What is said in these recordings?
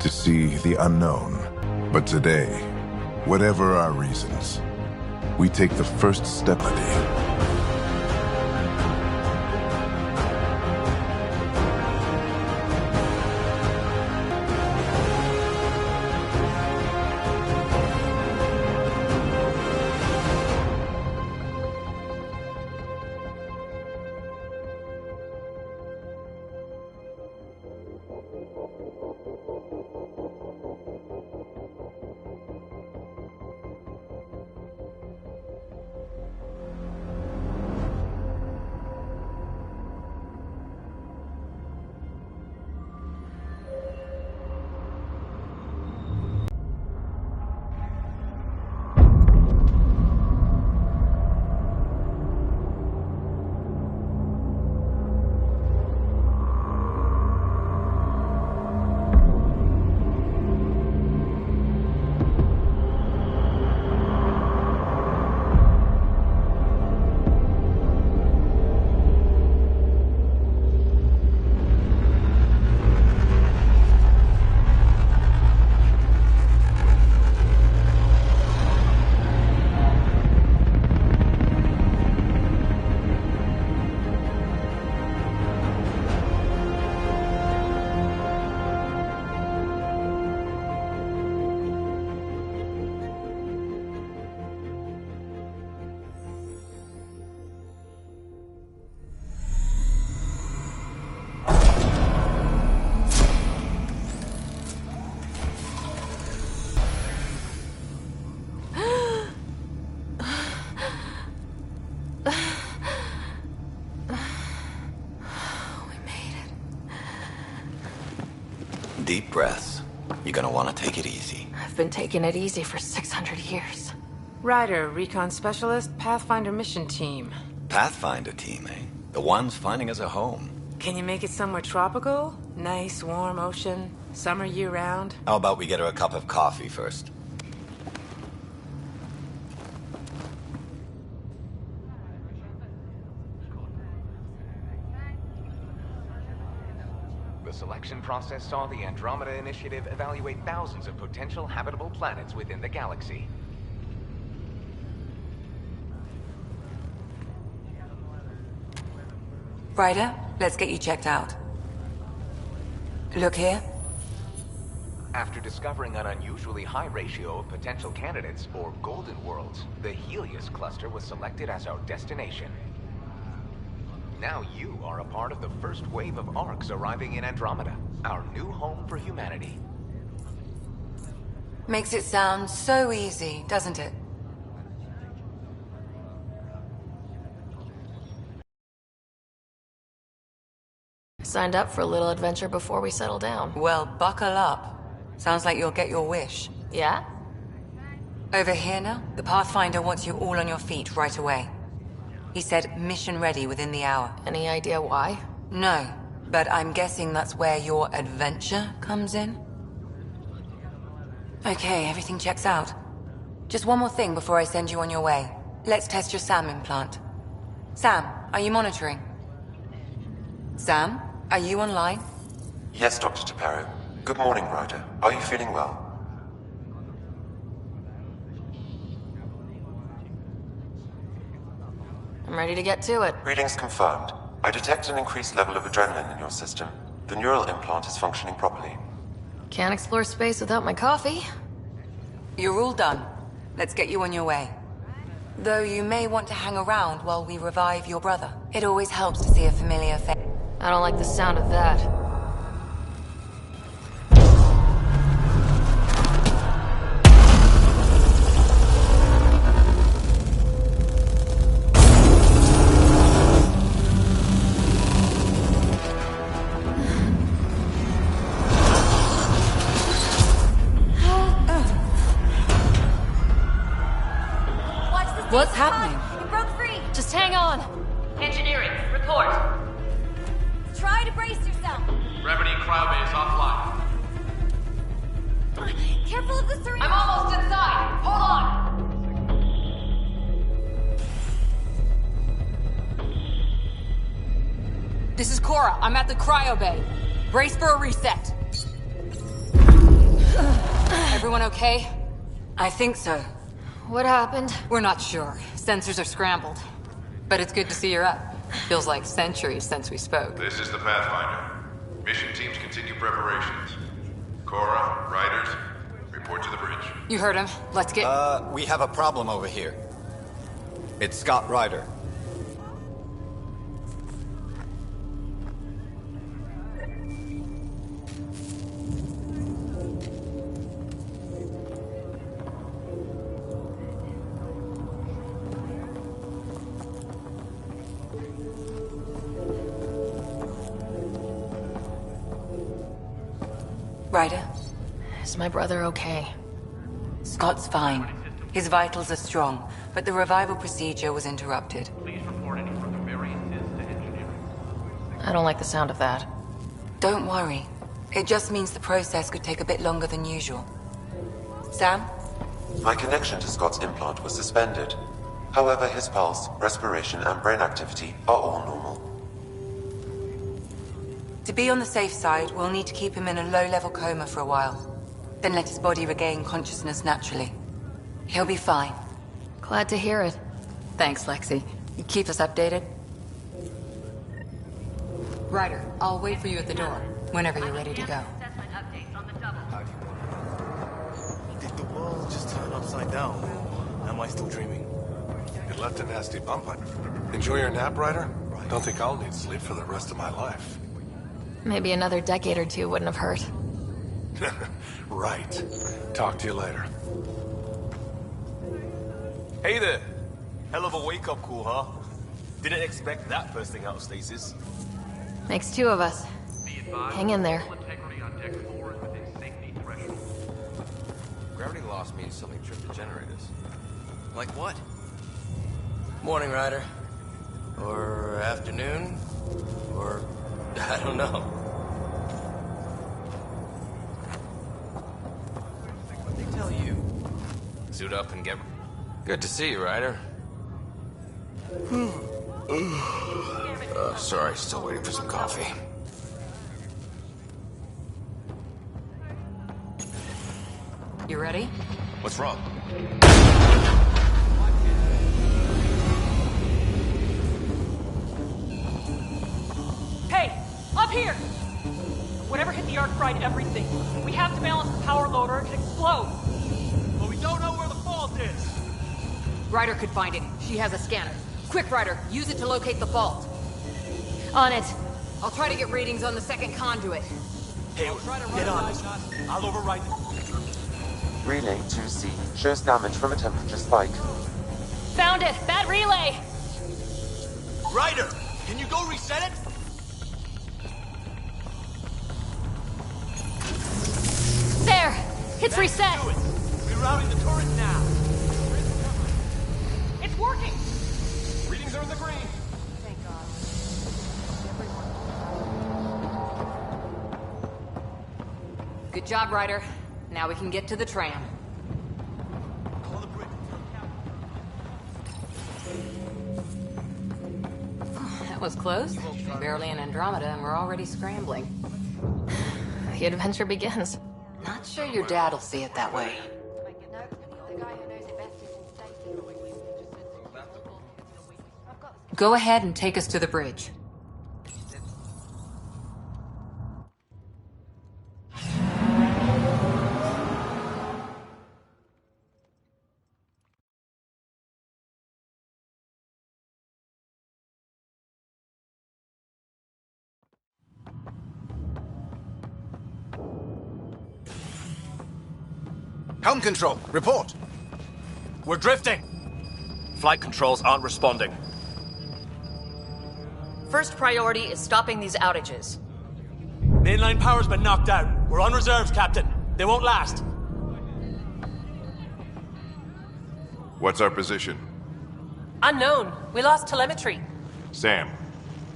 to see the unknown. But today, whatever our reasons, we take the first step of the day. Deep breaths. You're gonna want to take it easy. I've been taking it easy for 600 years. Ryder, Recon Specialist, Pathfinder Mission Team. Pathfinder team, eh? The ones finding us a home. Can you make it somewhere tropical? Nice, warm ocean, summer year-round? How about we get her a cup of coffee first? The selection process saw the Andromeda Initiative evaluate thousands of potential habitable planets within the galaxy. Ryder, let's get you checked out. Look here. After discovering an unusually high ratio of potential candidates, or golden worlds, the Helios cluster was selected as our destination. Now you are a part of the first wave of ARCs arriving in Andromeda, our new home for humanity. Makes it sound so easy, doesn't it? Signed up for a little adventure before we settle down. Well, buckle up. Sounds like you'll get your wish. Yeah? Over here now, the Pathfinder wants you all on your feet right away. He said mission ready within the hour. Any idea why? No, but I'm guessing that's where your adventure comes in. Okay, everything checks out. Just one more thing before I send you on your way. Let's test your SAM implant. Sam, are you monitoring? Sam, are you online? Yes, Dr. Taparo. Good morning, Ryder. Are you feeling well? I'm ready to get to it. Readings confirmed. I detect an increased level of adrenaline in your system. The neural implant is functioning properly. Can't explore space without my coffee. You're all done. Let's get you on your way. Though you may want to hang around while we revive your brother. It always helps to see a familiar face. I don't like the sound of that. What's happening? It broke free. Just hang on. Engineering, report. Try to brace yourself. Gravity cryobase offline. Careful of the syringe. I'm almost inside. Hold on. This is Cora. I'm at the cryo bay. Brace for a reset. Everyone okay? I think so. What happened? We're not sure. Sensors are scrambled. But it's good to see you're up. Feels like centuries since we spoke. This is the Pathfinder. Mission teams continue preparations. Cora, Riders, report to the bridge. You heard him. Let's get... We have a problem over here. It's Scott Ryder. Ryder? Is my brother okay? Scott's fine. His vitals are strong, but the revival procedure was interrupted. Please report any further variances to engineering. I don't like the sound of that. Don't worry. It just means the process could take a bit longer than usual. Sam? My connection to Scott's implant was suspended. However, his pulse, respiration, and brain activity are all normal. To be on the safe side, we'll need to keep him in a low-level coma for a while. Then let his body regain consciousness naturally. He'll be fine. Glad to hear it. Thanks, Lexi. You keep us updated? Ryder, I'll wait for you at the door, whenever you're ready to go. Did the world just turn upside down? Am I still dreaming? It left a nasty bump on you. Enjoy your nap, Ryder? Don't think I'll need sleep for the rest of my life. Maybe another decade or two wouldn't have hurt. Right. Talk to you later. Hey there! Hell of a wake-up call, huh? Didn't expect that first thing out of stasis. Makes two of us. Hang in there. Integrity on deck 4 is within safety threshold. Gravity loss means something tripped the generators. Like what? Morning, Ryder. Or afternoon. Or... I don't know. What'd they tell you? Suit up and get... Good to see you, Ryder. Sorry, still waiting for some coffee. You ready? What's wrong? Hey! Up here! Whatever hit the arc fried everything. We have to balance the power load or it could explode. But we don't know where the fault is. Ryder could find it. She has a scanner. Quick, Ryder, use it to locate the fault. On it. I'll try to get readings on the second conduit. Hey, get on this. I'll override it. Relay 2C shows damage from a temperature spike. Found it! Bad relay! Ryder, can you go reset it? There! It's reset! Do it. Rerouting the turret now. It's working! Readings are in the green. Thank God. Good job, Ryder. Now we can get to the tram. On the bridge. That was close. Barely an Andromeda and we're already scrambling. The adventure begins. Not sure your dad'll see it that way. Go ahead and take us to the bridge. Helm control, report. We're drifting. Flight controls aren't responding. First priority is stopping these outages. Mainline power's been knocked out. We're on reserves, Captain. They won't last. What's our position? Unknown. We lost telemetry. Sam,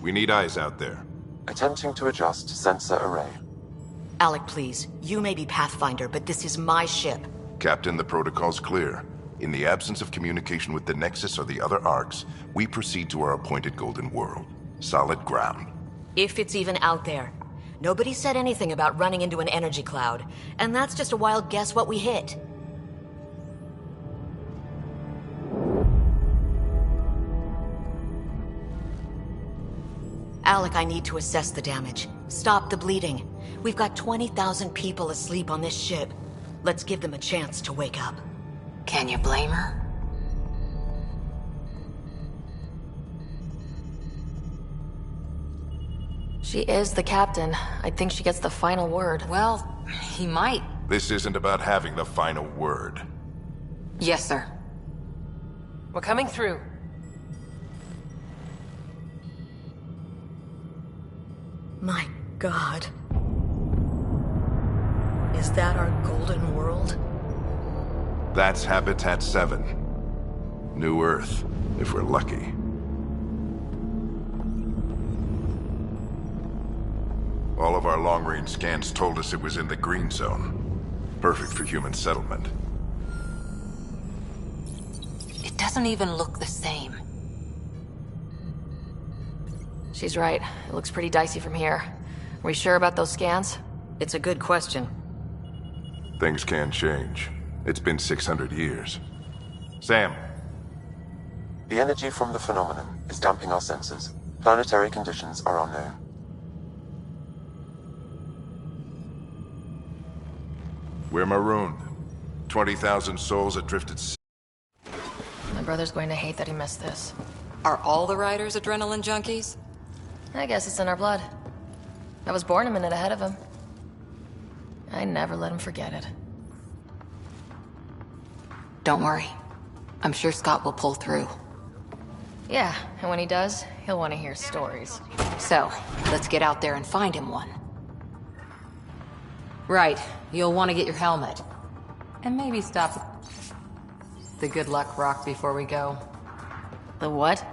we need eyes out there. Attempting to adjust sensor array. Alec, please. You may be Pathfinder, but this is my ship. Captain, the protocol's clear. In the absence of communication with the Nexus or the other arcs, we proceed to our appointed Golden World. Solid ground. If it's even out there. Nobody said anything about running into an energy cloud, and that's just a wild guess what we hit. Alec, I need to assess the damage. Stop the bleeding. We've got 20,000 people asleep on this ship. Let's give them a chance to wake up. Can you blame her? She is the captain. I think she gets the final word. Well, he might. This isn't about having the final word. Yes, sir. We're coming through. My God. Is that our golden world? That's Habitat 7. New Earth, if we're lucky. All of our long-range scans told us it was in the green zone. Perfect for human settlement. It doesn't even look the same. She's right. It looks pretty dicey from here. Are we sure about those scans? It's a good question. Things can change. It's been 600 years. Sam. The energy from the phenomenon is damping our senses. Planetary conditions are unknown. We're marooned. 20,000 souls adrifted. My brother's going to hate that he missed this. Are all the riders adrenaline junkies? I guess it's in our blood. I was born a minute ahead of him. I never let him forget it. Don't worry. I'm sure Scott will pull through. Yeah, and when he does, he'll want to hear stories. So, let's get out there and find him one. Right. You'll want to get your helmet. And maybe stop the good luck rock before we go. The what?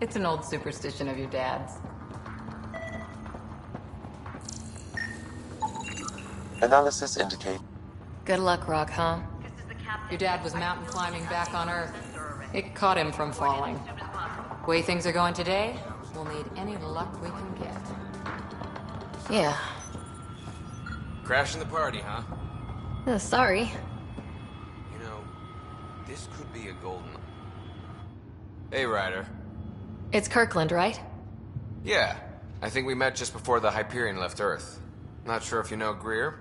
It's an old superstition of your dad's. Analysis indicate... Good luck, Rock, huh? Your dad was mountain climbing back on Earth. It caught him from falling. Way things are going today, we'll need any luck we can get. Yeah. Crashing the party, huh? Sorry. You know, this could be a golden... Hey, Ryder. It's Kirkland, right? Yeah. I think we met just before the Hyperion left Earth. Not sure if you know Greer?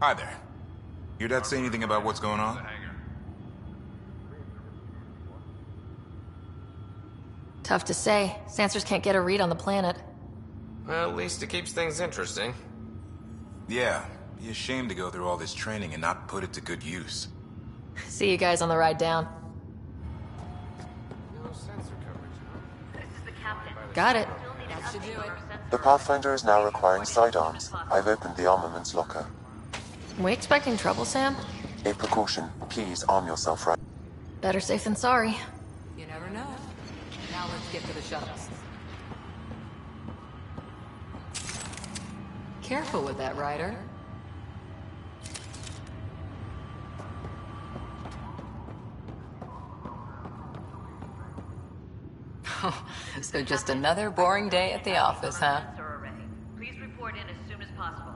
Hi there. Your dad say anything about what's going on? Tough to say. Sansers can't get a read on the planet. Well, at least it keeps things interesting. Yeah, be ashamed to go through all this training and not put it to good use. See you guys on the ride down. No sensor coverage, huh? This is the captain. Got it. That should do it. The Pathfinder is now requiring sidearms. I've opened the armaments locker. We expecting trouble, Sam? A precaution. Please arm yourself right. Better safe than sorry. You never know. Now let's get to the shuttles. Careful with that, Ryder. So just another boring day at the office, huh? Please report in as soon as possible.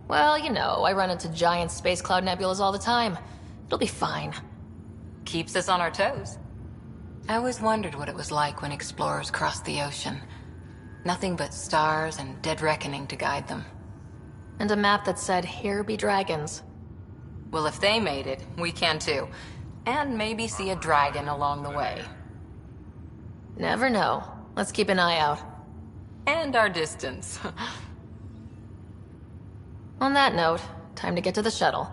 Well, you know, I run into giant space cloud nebulas all the time. It'll be fine. Keeps us on our toes. I always wondered what it was like when explorers crossed the ocean. Nothing but stars and dead reckoning to guide them. And a map that said, "Here be dragons." Well, if they made it, we can too. And maybe see a dragon along the way. Never know. Let's keep an eye out. And our distance. On that note, time to get to the shuttle.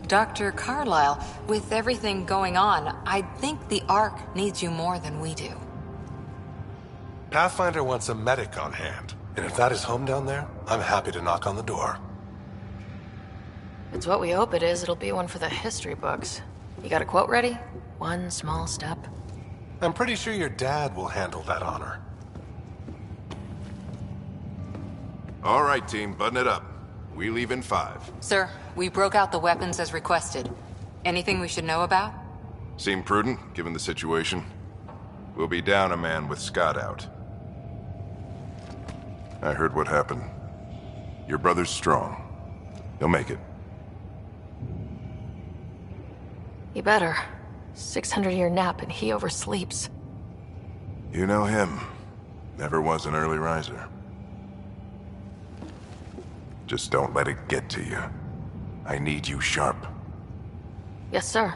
Dr. Carlyle, with everything going on, I think the Ark needs you more than we do. Pathfinder wants a medic on hand, and if that is home down there, I'm happy to knock on the door. If it's what we hope it is, it'll be one for the history books. You got a quote ready? One small step. I'm pretty sure your dad will handle that honor. All right, team, button it up. We leave in 5. Sir, we broke out the weapons as requested. Anything we should know about? Seem prudent, given the situation. We'll be down a man with Scott out. I heard what happened. Your brother's strong. He'll make it. He better. 600-year nap and he oversleeps. You know him. Never was an early riser. Just don't let it get to you. I need you sharp. Yes, sir.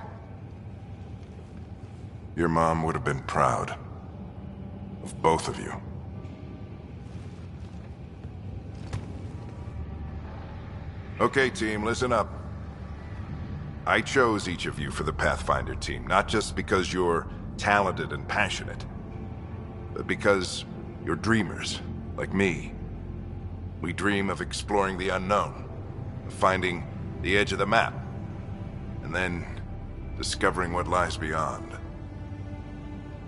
Your mom would have been proud. Of both of you. Okay, team, listen up. I chose each of you for the Pathfinder team, not just because you're talented and passionate, but because you're dreamers, like me. We dream of exploring the unknown, of finding the edge of the map, and then discovering what lies beyond.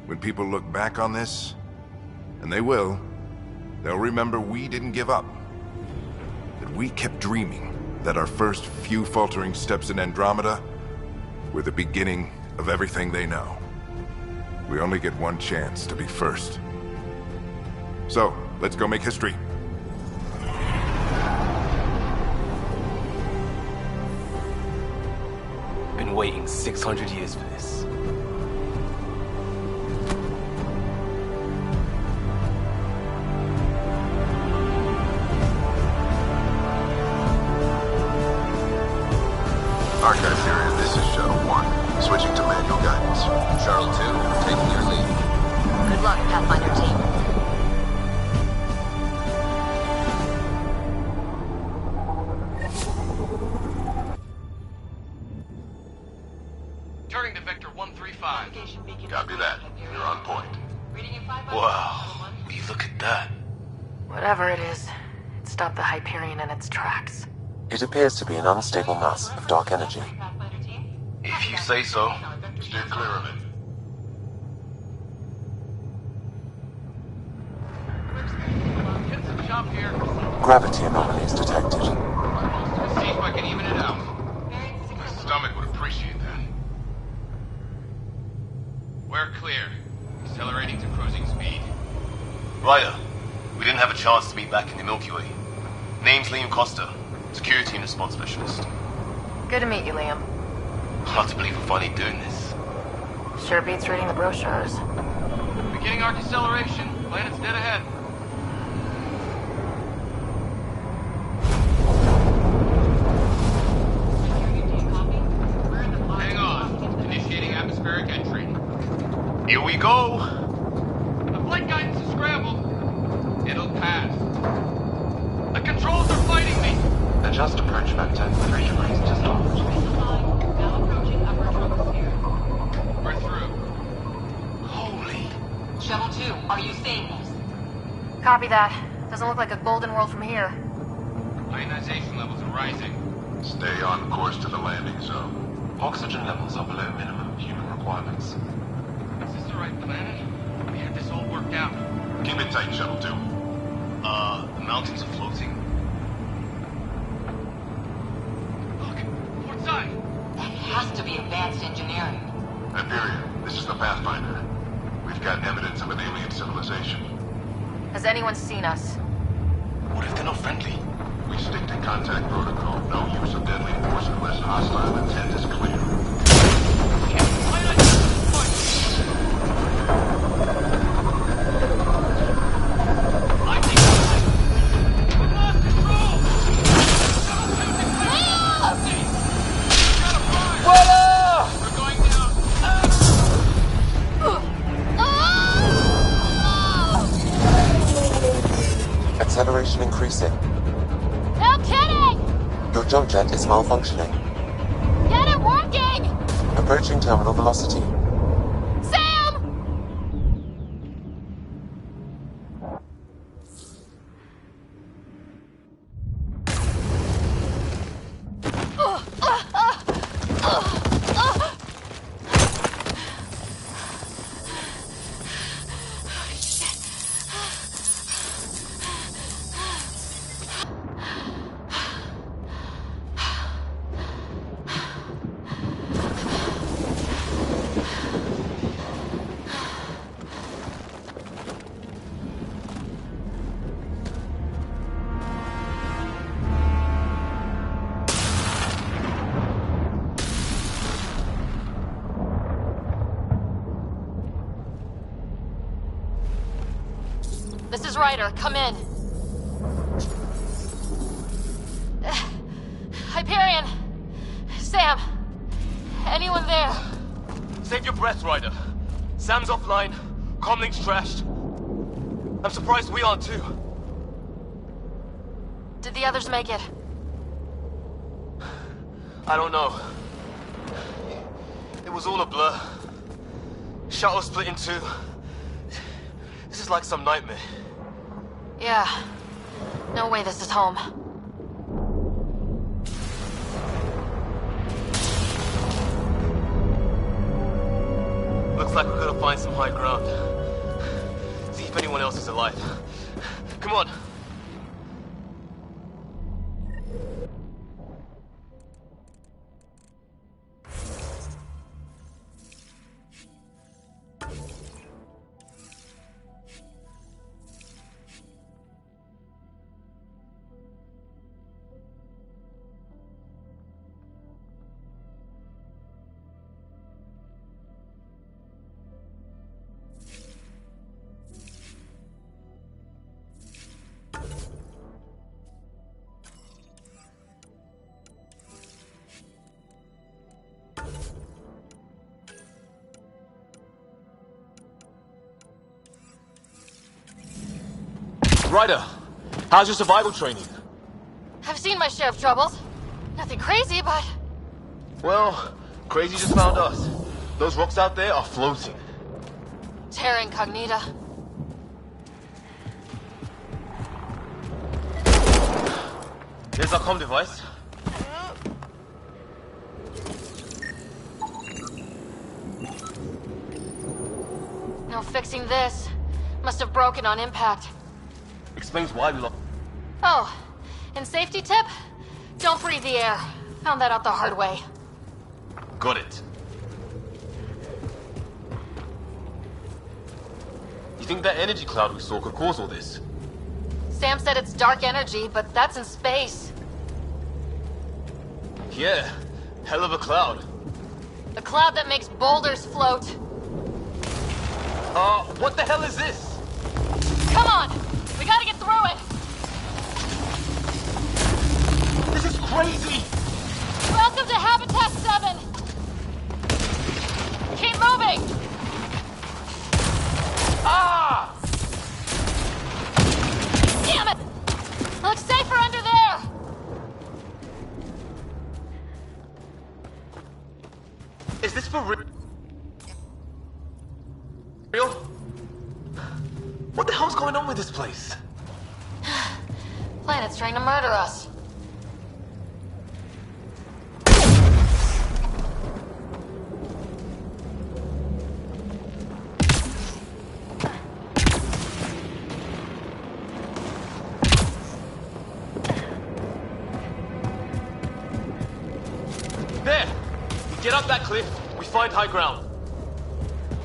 When people look back on this, and they will, they'll remember we didn't give up. That we kept dreaming, that our first few faltering steps in Andromeda were the beginning of everything they know. We only get one chance to be first. So, let's go make history. Been waiting 600 years for this. Archive period, this is Shuttle 1. Switching to manual guidance. Shuttle 2, taking your lead. Good luck, Pathfinder team. Turning to Vector 135. Copy that. You're on point. Wow, will you look at that? Whatever it is, it stopped the Hyperion in its tracks. It appears to be an unstable mass of dark energy. If you say so. Steer clear of it. Get some shop here. Gravity anomalies detected. See if I can even it out. My stomach would appreciate that. We're clear. Accelerating to cruising speed. Ryder, we didn't have a chance to meet back in the Milky Way. Name's Liam Costa, Security and Response Specialist. Good to meet you, Liam. Hard to believe we're finally doing this. Sure beats reading the brochures. Beginning our deceleration. Planet's dead ahead. Hang on. Initiating atmospheric entry. Here we go! The flight guidance is scrambled. It'll pass. The controls are fighting me! Adjust approach vector 3 degrees to start. We're through. Holy... Shuttle 2, are you seeing this? Copy that. Doesn't look like a golden world from here. Ionization levels are rising. Stay on course to the landing zone. Oxygen levels are below minimum human requirements. Is this the right planet? We had this all worked out. Keep it tight, Shuttle 2. The mountains are floating. Look, port side. That has to be advanced engineering. Hyperion, this is the Pathfinder. We've got evidence of an alien civilization. Has anyone seen us? What if they're not friendly? We stick to contact protocol. No use of deadly force unless hostile intent is clear. Acceleration increasing. No kidding! Your jump jet is malfunctioning. Get it working! Approaching terminal velocity. Sam! is Ryder. Come in. Hyperion. Sam. Anyone there? Save your breath, Ryder. Sam's offline. Comlink's trashed. I'm surprised we aren't too. Did the others make it? I don't know. It was all a blur. Shuttle split in two. This is like some nightmare. Yeah. No way this is home. Looks like we're gonna find some high ground. See if anyone else is alive. Come on. Ryder, how's your survival training? I've seen my share of troubles. Nothing crazy, but... Well, crazy just found us. Those rocks out there are floating. Terra Incognita. There's our comm device. No fixing this. Must have broken on impact. Explains why we lost. Oh, and safety tip? Don't breathe the air. Found that out the hard way. Got it. You think that energy cloud we saw could cause all this? Sam said it's dark energy, but that's in space. Yeah, hell of a cloud. A cloud that makes boulders float. What the hell is this? Come on! We gotta get through it! This is crazy! Welcome to Habitat 7! Keep moving! Ah! Damn it! Looks safer under there! Is this for real? What the hell's going on with this place? Planet's trying to murder us. There! We get up that cliff, we find high ground.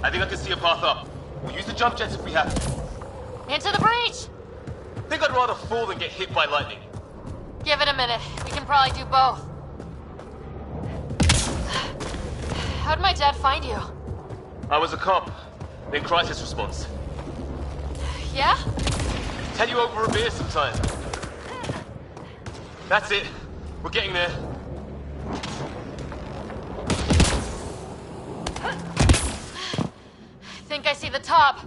I think I can see a path up. We'll use the jump jets if we have to. Into the breach! Think I'd rather fall than get hit by lightning. Give it a minute. We can probably do both. How'd my dad find you? I was a cop, then crisis response. Yeah? Tell you over a beer sometime. That's it. We're getting there. Think I see the top.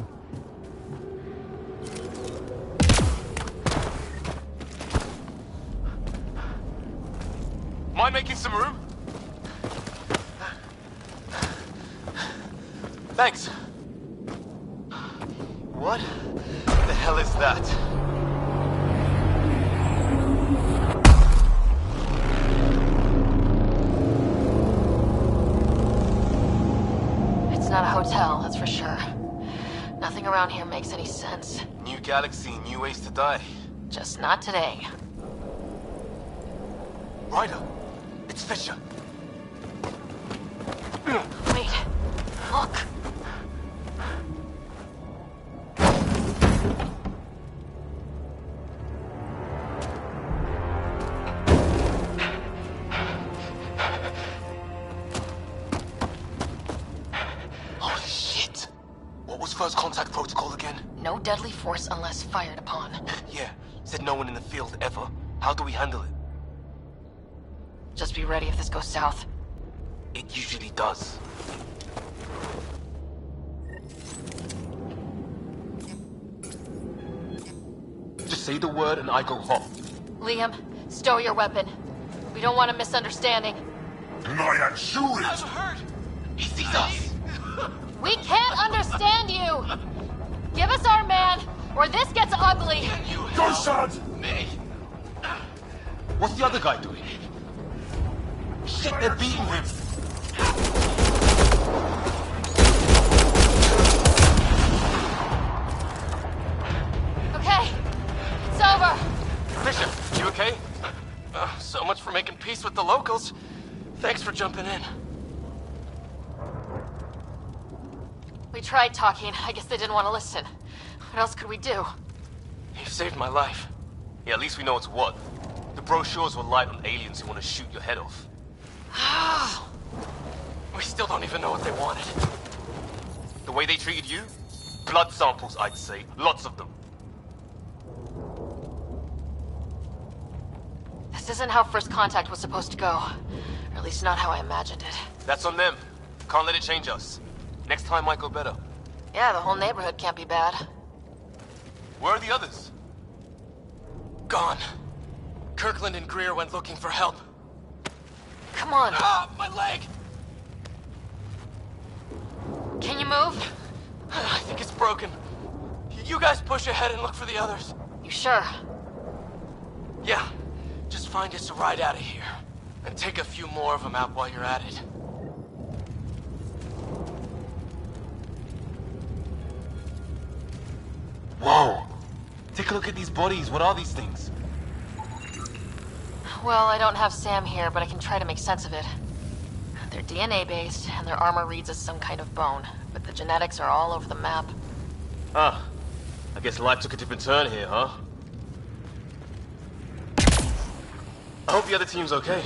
Mind making some room? Thanks. What the hell is that? It's not a hotel, that's for sure. Nothing around here makes any sense. New galaxy, new ways to die. Just not today. Ryder, it's Fisher. Wait, look. Holy shit. What was first contact protocol again? No deadly force unless fired upon. Yeah, said no one in the field ever. How do we handle it? Just be ready if this goes south. It usually does. Just say the word and I go home. Liam, stow your weapon. We don't want a misunderstanding. Deny shoot it! I'm hurt! He sees us! We can't understand you! Give us our man, or this gets ugly! Go, son! Me! What's the other guy doing? Shit, they're beating him! Okay, it's over. Bishop, you okay? So much for making peace with the locals. Thanks for jumping in. We tried talking. I guess they didn't want to listen. What else could we do? You saved my life. Yeah, at least we know it's what. The brochures were light on aliens who want to shoot your head off. We still don't even know what they wanted. The way they treated you? Blood samples, I'd say. Lots of them. This isn't how first contact was supposed to go. Or at least not how I imagined it. That's on them. Can't let it change us. Next time might go better. Yeah, the whole neighborhood can't be bad. Where are the others? Gone. Kirkland and Greer went looking for help. Come on. Ah, my leg! Can you move? I think it's broken. You guys push ahead and look for the others. You sure? Yeah. Just find us a ride out of here. And take a few more of them out while you're at it. Whoa! Take a look at these bodies. What are these things? Well, I don't have Sam here, but I can try to make sense of it. They're DNA-based, and their armor reads as some kind of bone, but the genetics are all over the map. Ah. I guess life took a different turn here, huh? I hope the other team's okay.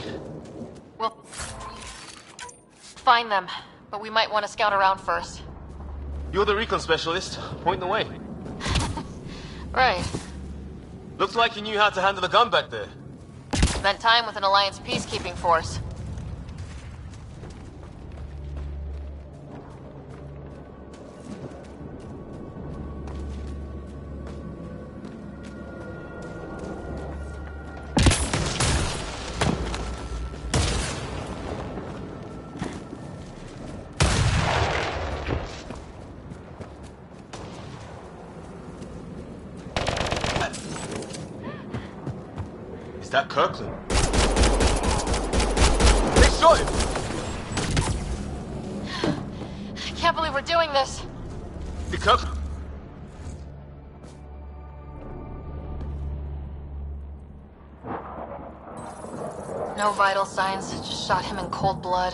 We'll find them, but we might want to scout around first. You're the recon specialist. Point the way. Right. Looks like you knew how to handle a gun back there. Spent time with an Alliance peacekeeping force. Is that Kirkland? They shot him! I can't believe we're doing this. The Kirkland... No vital signs, just shot him in cold blood.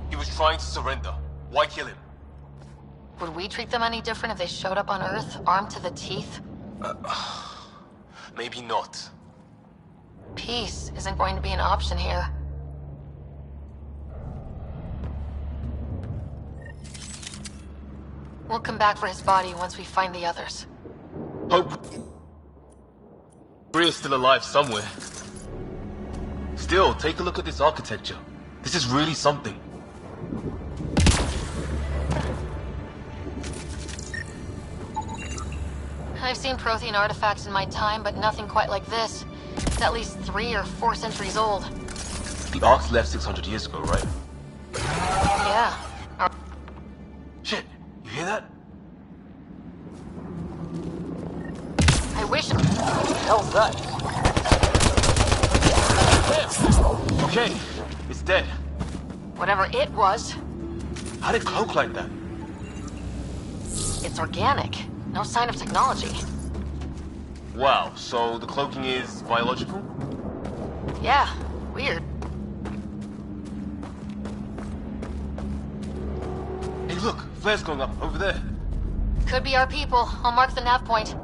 He was trying to surrender. Why kill him? Would we treat them any different if they showed up on Earth, armed to the teeth? Maybe not. Peace isn't going to be an option here. We'll come back for his body once we find the others. Hope... Greer's still alive somewhere. Still, take a look at this architecture. This is really something. I've seen Prothean artifacts in my time, but nothing quite like this. It's at least 3 or 4 centuries old. The Ark's left 600 years ago, right? Yeah. Shit, you hear that? I wish... What the hell's that? Damn! Okay, it's dead. Whatever it was. How did it cloak like that? It's organic. No sign of technology. Wow, so the cloaking is biological? Yeah, weird. Hey look, flares going up, over there. Could be our people. I'll mark the nav point.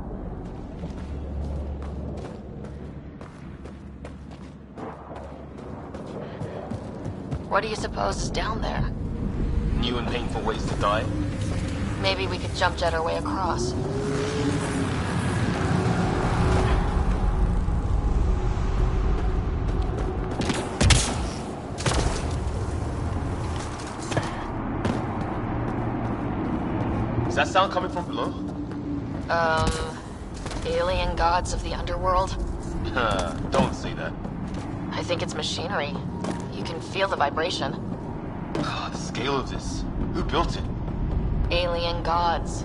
What do you suppose is down there? New and painful ways to die. Maybe we could jump jet our way across. that sound coming from below? Alien gods of the underworld? Don't say that. I think it's machinery. You can feel the vibration. The scale of this. Who built it? Alien gods.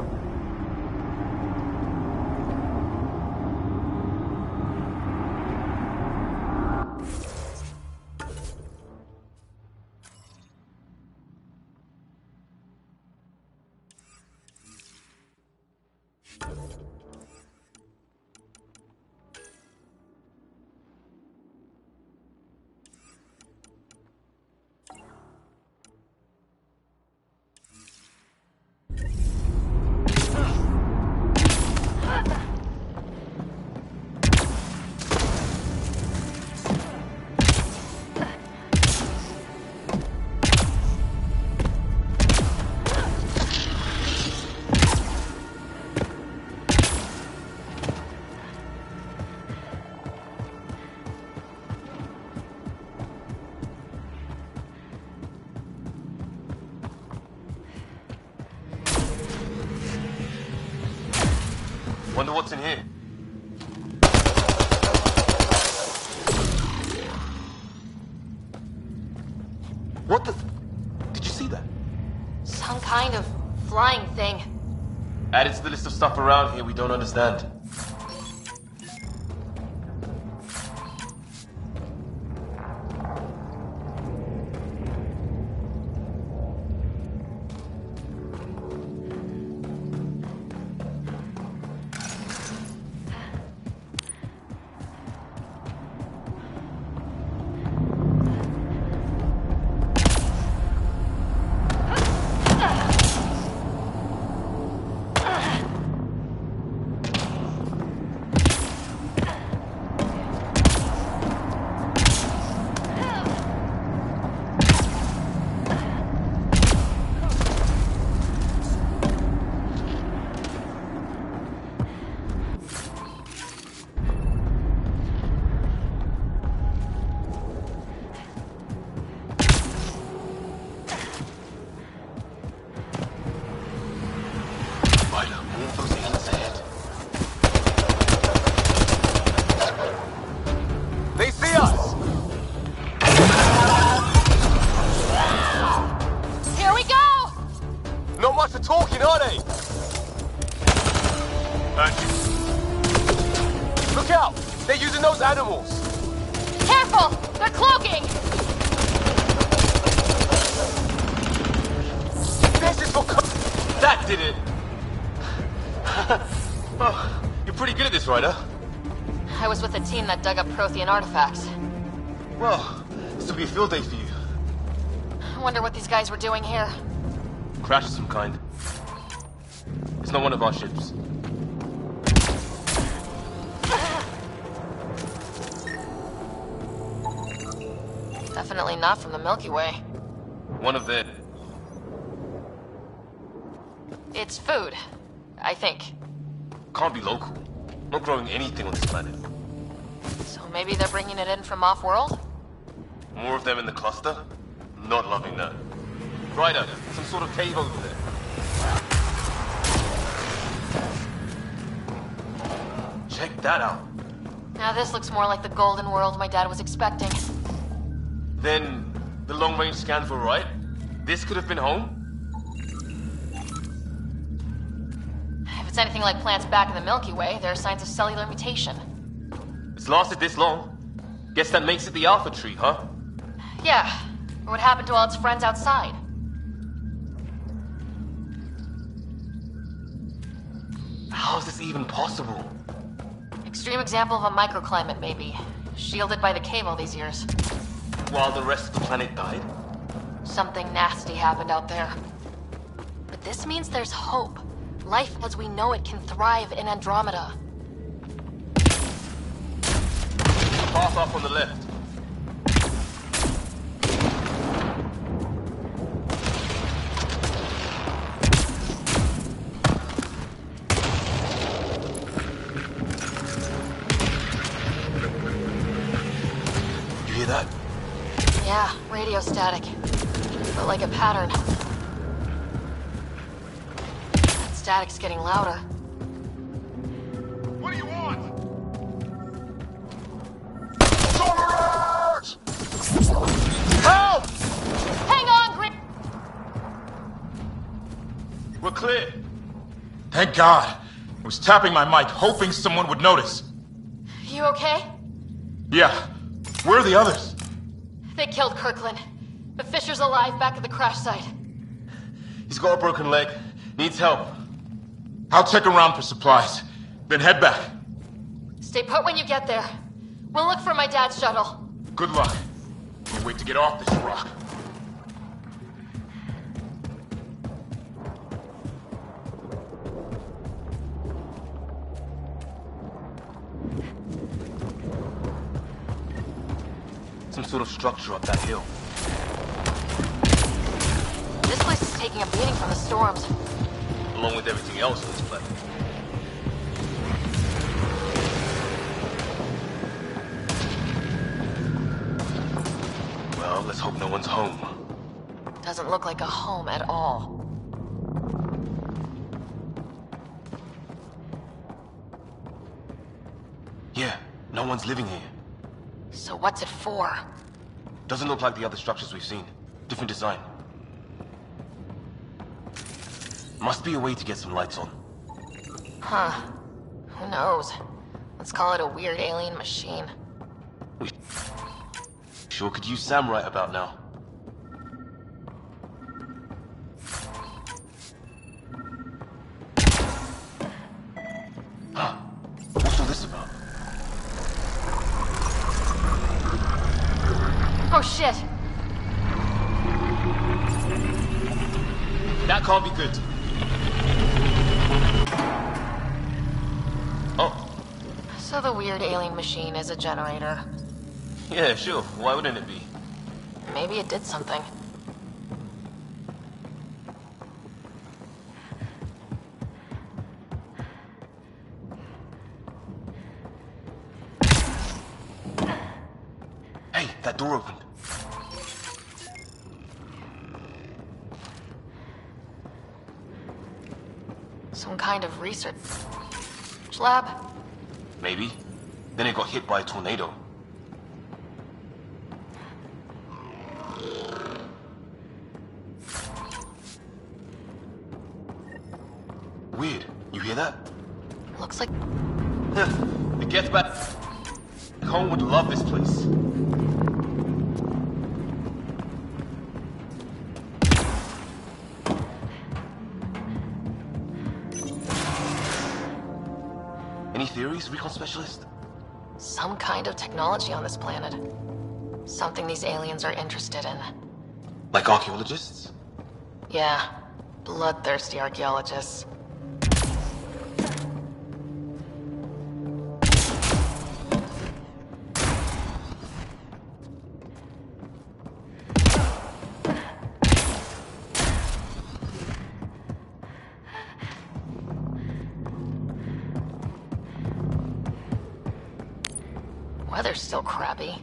Wonder what's in here. What the... Did you see that? Some kind of flying thing. Added to the list of stuff around here we don't understand. I was with a team that dug up Prothean artifacts. Well, this will be a field day for you. I wonder what these guys were doing here. Crash of some kind. It's not one of our ships. Definitely not from the Milky Way. One of their... It's food, I think. Can't be local. Not growing anything on this planet. So maybe they're bringing it in from off-world? More of them in the cluster? Not loving that. Ryder, some sort of cave over there. Check that out. Now this looks more like the golden world my dad was expecting. Then, the long-range scans were right? This could have been home? If it's anything like plants back in the Milky Way, there are signs of cellular mutation. It's lasted this long. Guess that makes it the Alpha Tree, huh? Yeah. What happened to all its friends outside? How is this even possible? Extreme example of a microclimate, maybe. Shielded by the cave all these years. While the rest of the planet died? Something nasty happened out there. But this means there's hope. Life as we know it can thrive in Andromeda. Path off on the left. You hear that? Yeah, radio static. But like a pattern. That just getting louder. What do you want? Help! Hang on, Green. We're clear. Thank God. I was tapping my mic, hoping someone would notice. You okay? Yeah. Where are the others? They killed Kirkland. But Fisher's alive back at the crash site. He's got a broken leg. Needs help. I'll check around for supplies, then head back. Stay put when you get there. We'll look for my dad's shuttle. Good luck. Can't wait to get off this rock. Some sort of structure up that hill. This place is taking a beating from the storms. Along with everything else on this planet. Well, let's hope no one's home. Doesn't look like a home at all. Yeah, no one's living here. So what's it for? Doesn't look like the other structures we've seen. Different design. Must be a way to get some lights on. Huh. Who knows? Let's call it a weird alien machine. We sure could use Sam right about now. Huh. What's all this about? Oh shit! That can't be good. Oh. So the weird alien machine is a generator. Yeah, sure. Why wouldn't it be? Maybe it did something. Hey, that door opened. Some kind of research lab? Maybe. Then it got hit by a tornado. Weird. You hear that? Looks like... It gets back. Cole would love this place. Any theories, recon specialist? Some kind of technology on this planet. Something these aliens are interested in. Like archaeologists? Yeah. Bloodthirsty archaeologists. Weather's still crappy.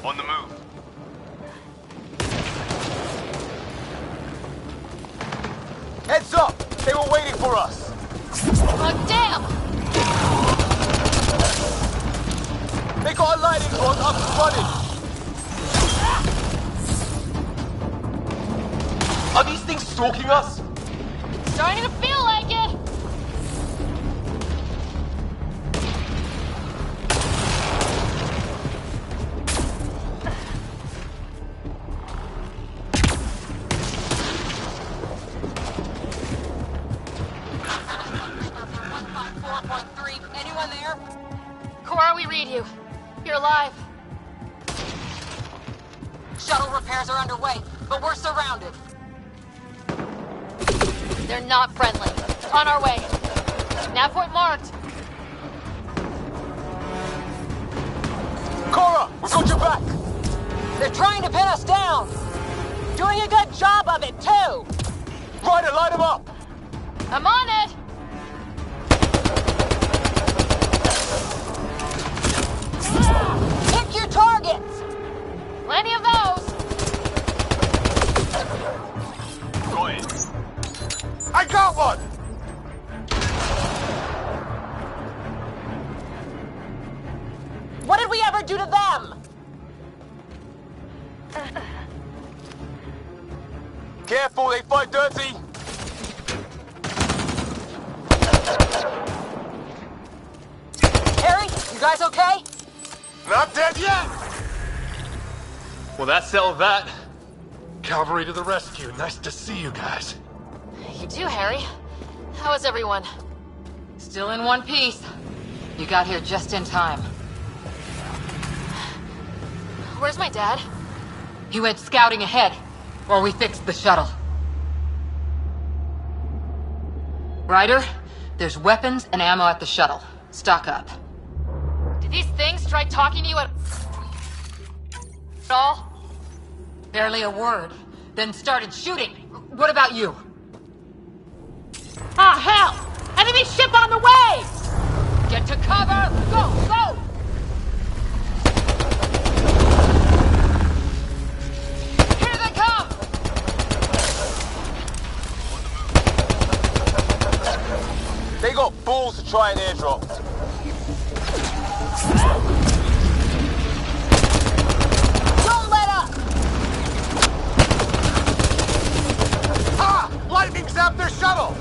On the move. Heads up! They were waiting for us! Oh, damn! They got a lighting rod up and running! Are these things stalking us? Starting to feel like it! Anyone there? Cora, we read you. You're alive. Shuttle repairs are underway, but we're surrounded. They're not friendly. On our way. Nav point marked. Cora, we've got your back! They're trying to pin us down! Doing a good job of it, too! Ryder, light them up! I'm on it! Pick your target! targets! Plenty of those! Go in. I got one! What did we ever do to them? Careful, they fight dirty! Harry, you guys okay? Not dead yet! Well, that settled that. Cavalry to the rescue. Nice to see you guys. You too, Harry. How is everyone? Still in one piece. You got here just in time. Where's my dad? He went scouting ahead while we fixed the shuttle. Ryder, there's weapons and ammo at the shuttle. Stock up. Did these things try talking to you at all? Barely a word. Then started shooting. What about you? Ah, hell! Enemy ship on the way! Get to cover! Go, go! Here they come! They got balls to try an airdrop. Don't let up! Ha! Lightning zapped their shuttle!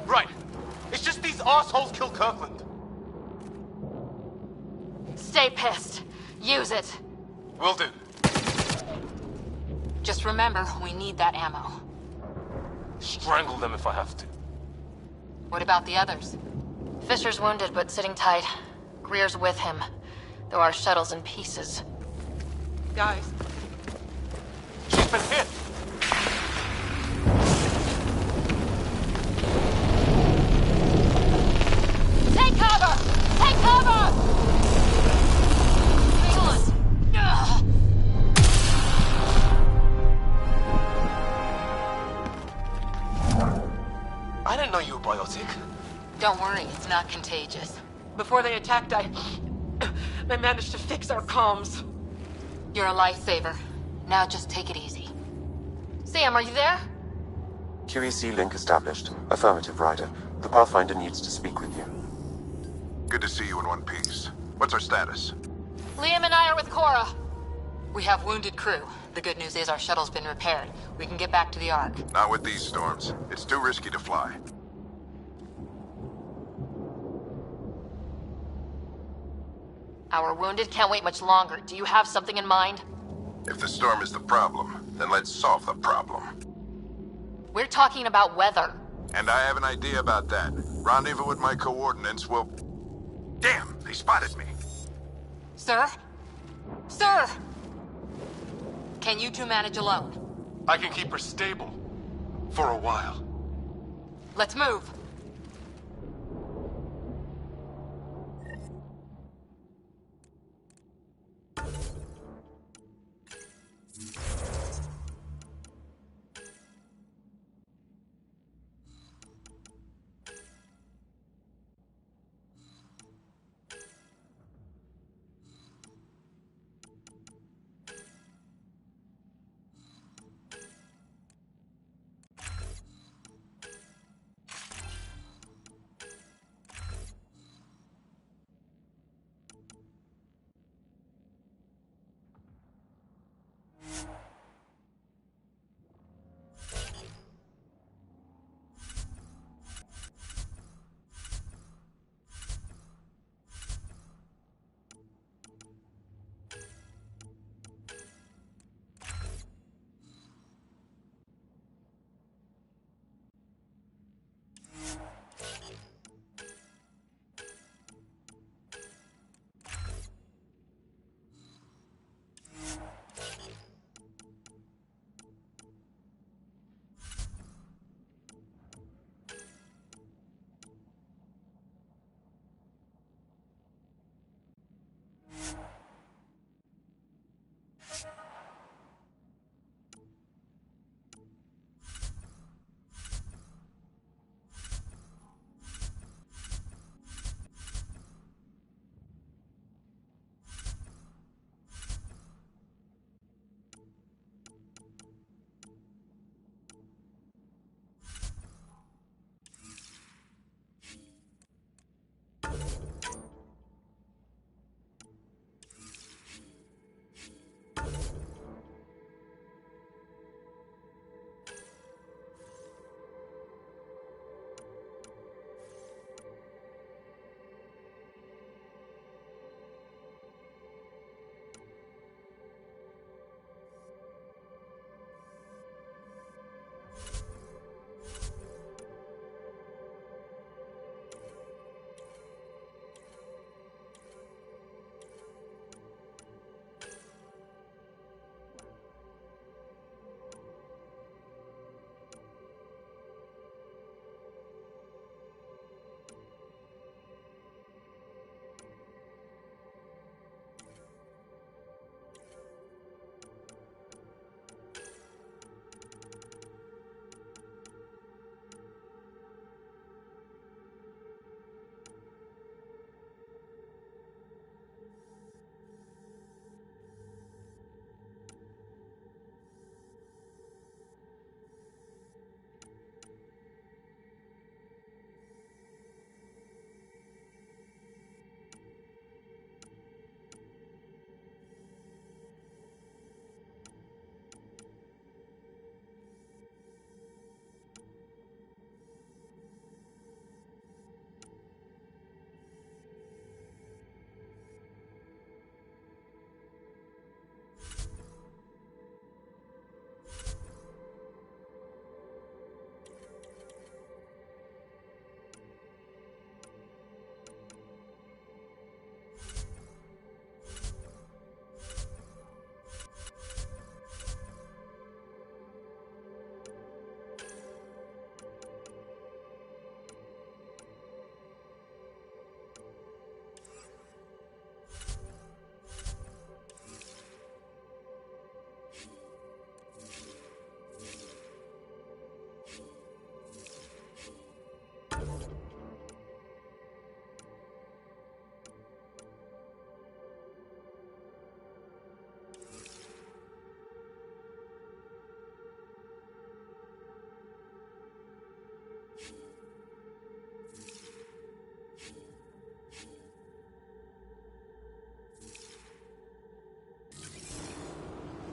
Right. It's just these assholes killed Kirkland. Stay pissed. Use it. Will do. Just remember, we need that ammo. Strangle them if I have to. What about the others? Fisher's wounded, but sitting tight. Greer's with him, though our shuttle's in pieces. Guys. She's been hit. Take cover! Take cover! Hang on. Ugh. I didn't know you were biotic. Don't worry, it's not contagious. Before they attacked, I managed to fix our comms. You're a lifesaver. Now just take it easy. Sam, are you there? QEC link established. Affirmative, Ryder. The Pathfinder needs to speak with you. Good to see you in one piece. What's our status? Liam and I are with Cora. We have wounded crew. The good news is our shuttle's been repaired. We can get back to the Ark. Not with these storms. It's too risky to fly. Our wounded can't wait much longer. Do you have something in mind? If the storm is the problem, then let's solve the problem. We're talking about weather. And I have an idea about that. Rendezvous with my coordinates will... Damn, they spotted me. Sir? Sir! Can you two manage alone? I can keep her stable. For a while. Let's move.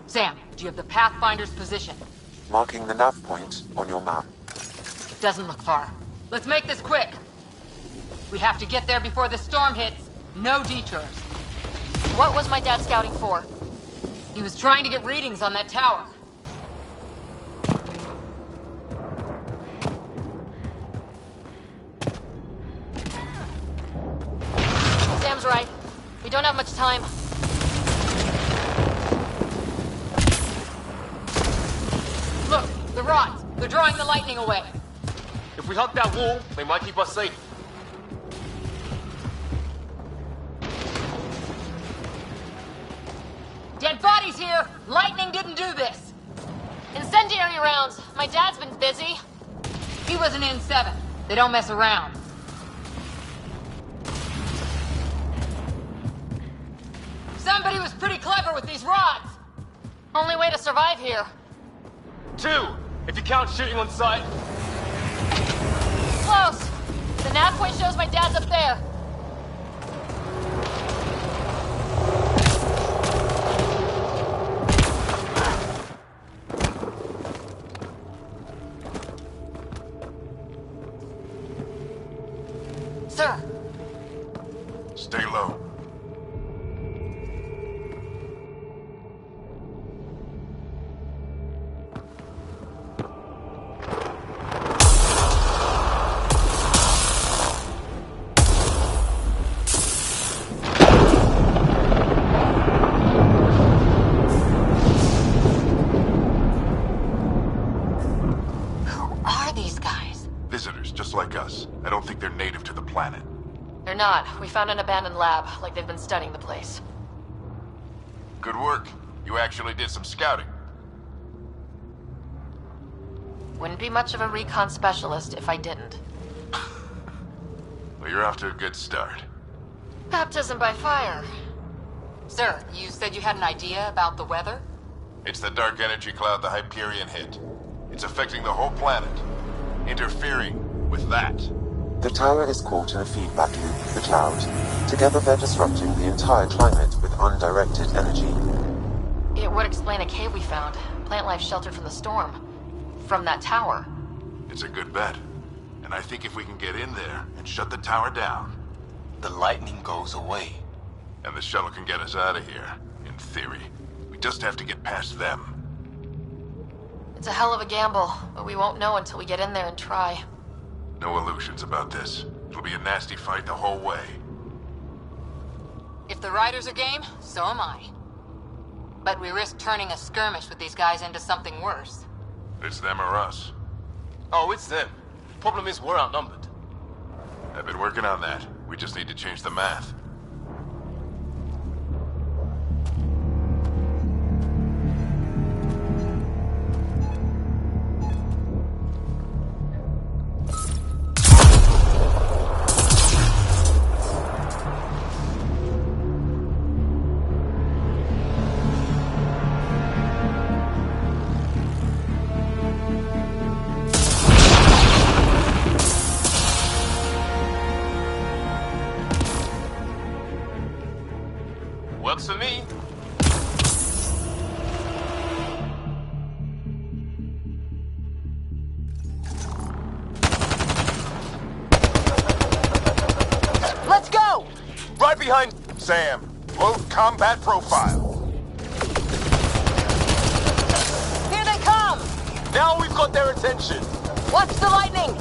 Sam, do you have the Pathfinder's position? Marking the nav point on your map. Doesn't look far. Let's make this quick. We have to get there before the storm hits. No detours. What was my dad scouting for? He was trying to get readings on that tower. Sam's right. We don't have much time. Look, the rods. They're drawing the lightning away. If we hug that wall, they might keep us safe. Dead bodies here! Lightning didn't do this! Incendiary rounds. My dad's been busy. He was an N7. They don't mess around. Somebody was pretty clever with these rods! Only way to survive here. 2, if you count shooting on sight. Close. The nav point shows my dad's up there. Sir. Stay low. Visitors, just like us. I don't think they're native to the planet. They're not. We found an abandoned lab, like they've been studying the place. Good work. You actually did some scouting. Wouldn't be much of a recon specialist if I didn't. Well, you're off to a good start. Baptism by fire. Sir, you said you had an idea about the weather? It's the dark energy cloud the Hyperion hit. It's affecting the whole planet. Interfering with that. The tower is caught in a feedback loop with the cloud. Together they're disrupting the entire climate with undirected energy. It would explain a cave we found. Plant life sheltered from the storm. From that tower. It's a good bet. And I think if we can get in there and shut the tower down... the lightning goes away. And the shuttle can get us out of here, in theory. We just have to get past them. It's a hell of a gamble, but we won't know until we get in there and try. No illusions about this. It'll be a nasty fight the whole way. If the riders are game, so am I. But we risk turning a skirmish with these guys into something worse. It's them or us. Oh, it's them. Problem is, we're outnumbered. I've been working on that. We just need to change the math. Works for me. Let's go! Right behind Sam. Low combat profile. Here they come! Now we've got their attention. Watch the lightning!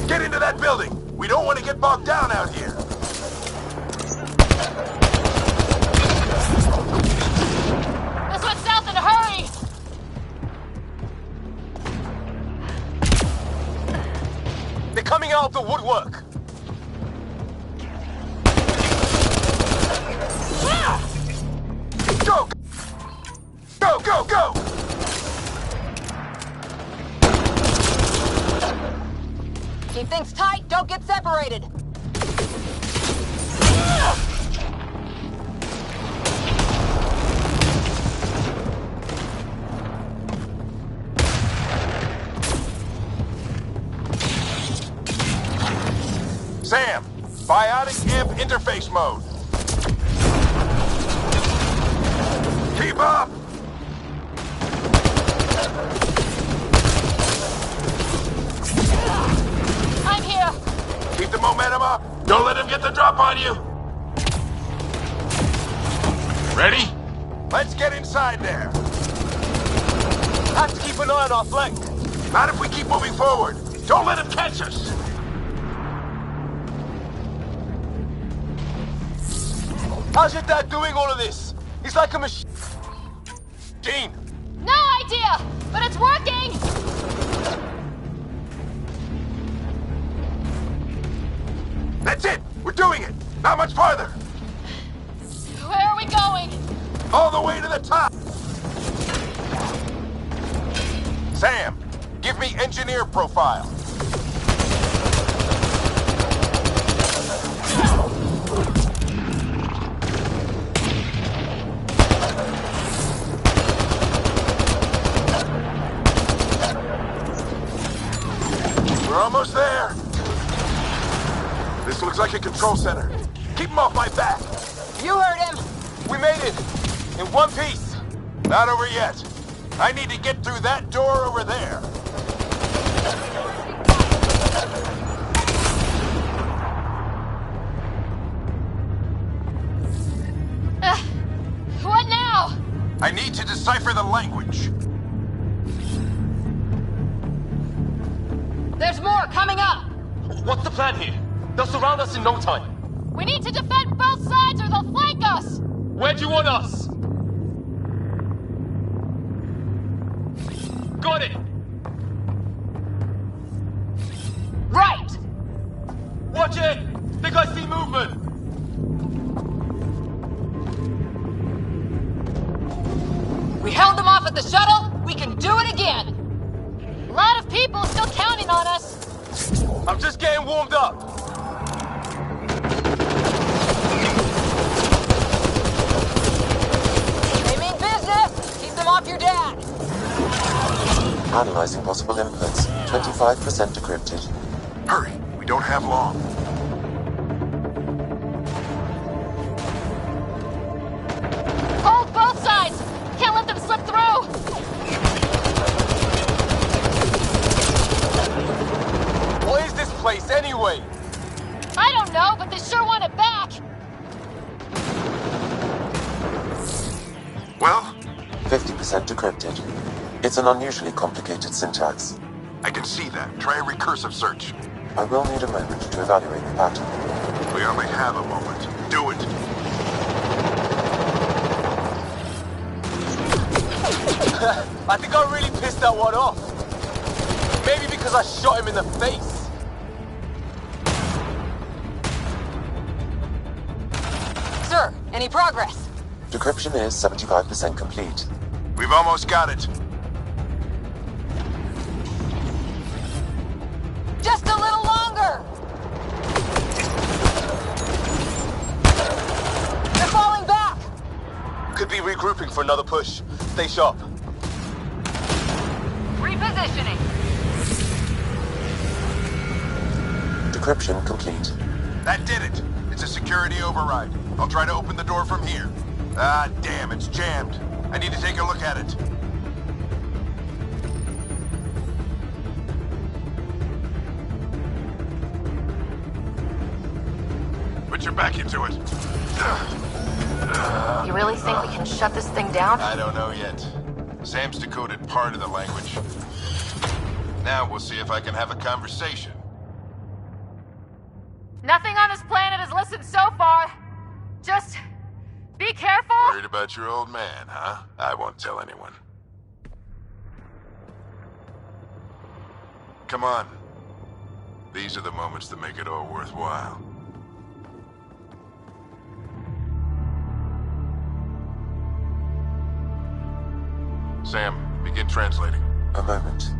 Get into that building! We don't want to get bogged down out here! Let's head south in a hurry! They're coming out of the woodwork. Go! Go, go, go! Keep things tight, don't get separated! Sam, biotic imp interface mode. Keep up! I'm here! Keep the momentum up! Don't let him get the drop on you! Ready? Let's get inside there! Have to keep an eye on our flank. Not if we keep moving forward! Don't let him catch us! How's your dad doing all of this? He's like a machine. No idea! But it's working! That's it! We're doing it! Not much farther! Where are we going? All the way to the top! Sam, give me engineer profile. We're almost there. This looks like a control center. Keep him off my back. You heard him. We made it. In one piece. Not over yet. I need to get through that door over there. What now? I need to decipher the language. There's more coming up. What's the plan here? They'll surround us in no time. We need to defend both sides or they'll flank us. Where do you want us? Got it! Right! Watch it! Think I see movement! We held them off at the shuttle. We can do it again. A lot of people still counting on us. I'm just getting warmed up. They mean business. Keep them off your dad. Analyzing possible inputs. 25% decrypted. Hurry, we don't have long. Hold both sides. Can't let them slip through. What is this place anyway? I don't know, but they sure want it back. Well? 50% decrypted. It's an unusually complicated syntax. I can see that. Try a recursive search. I will need a moment to evaluate the pattern. We only have a moment. Do it. I think I really pissed that one off. Maybe because I shot him in the face. Sir, any progress? Decryption is 75% complete. We've almost got it. Just a little longer. They're falling back. Could be regrouping for another push. Stay sharp. Repositioning. Decryption complete. That did it. It's a security override. I'll try to open the door from here. Ah, damn, it's jammed. I need to take a look at it. Put your back into it. You really think we can shut this thing down? I don't know yet. Sam's decoded part of the language. Now we'll see if I can have a conversation. Nothing on this planet has listened so far. Just be careful. Worried about your old man, huh? I won't tell anyone. Come on. These are the moments that make it all worthwhile. Sam, begin translating. A moment.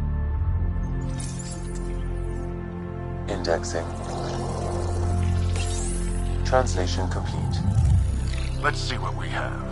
Indexing. Translation complete. Let's see what we have.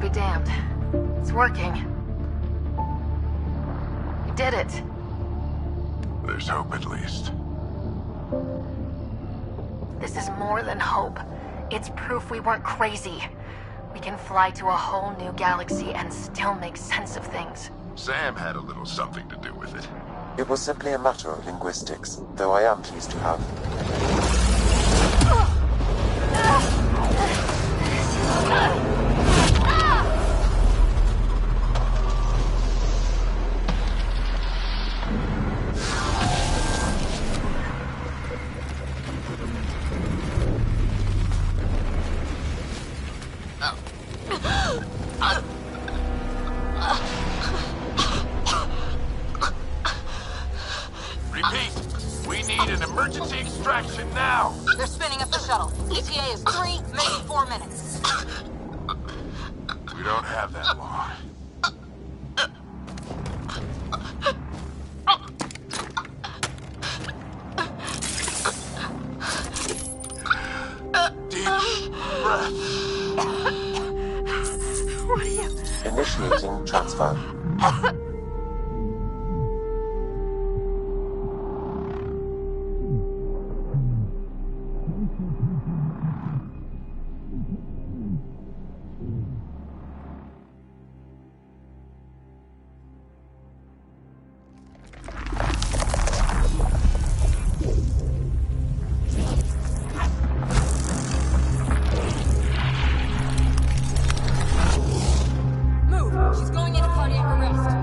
be damned. It's working. We did it. There's hope at least. This is more than hope. It's proof we weren't crazy. We can fly to a whole new galaxy and still make sense of things. Sam had a little something to do with it. It was simply a matter of linguistics, though I am pleased to have. Repeat, we need an emergency extraction now. They're spinning up the shuttle. ETA is 3, maybe 4 minutes. We don't have that long. Deep breath. What are you... Initiating transfer. Move! She's going into cardiac arrest.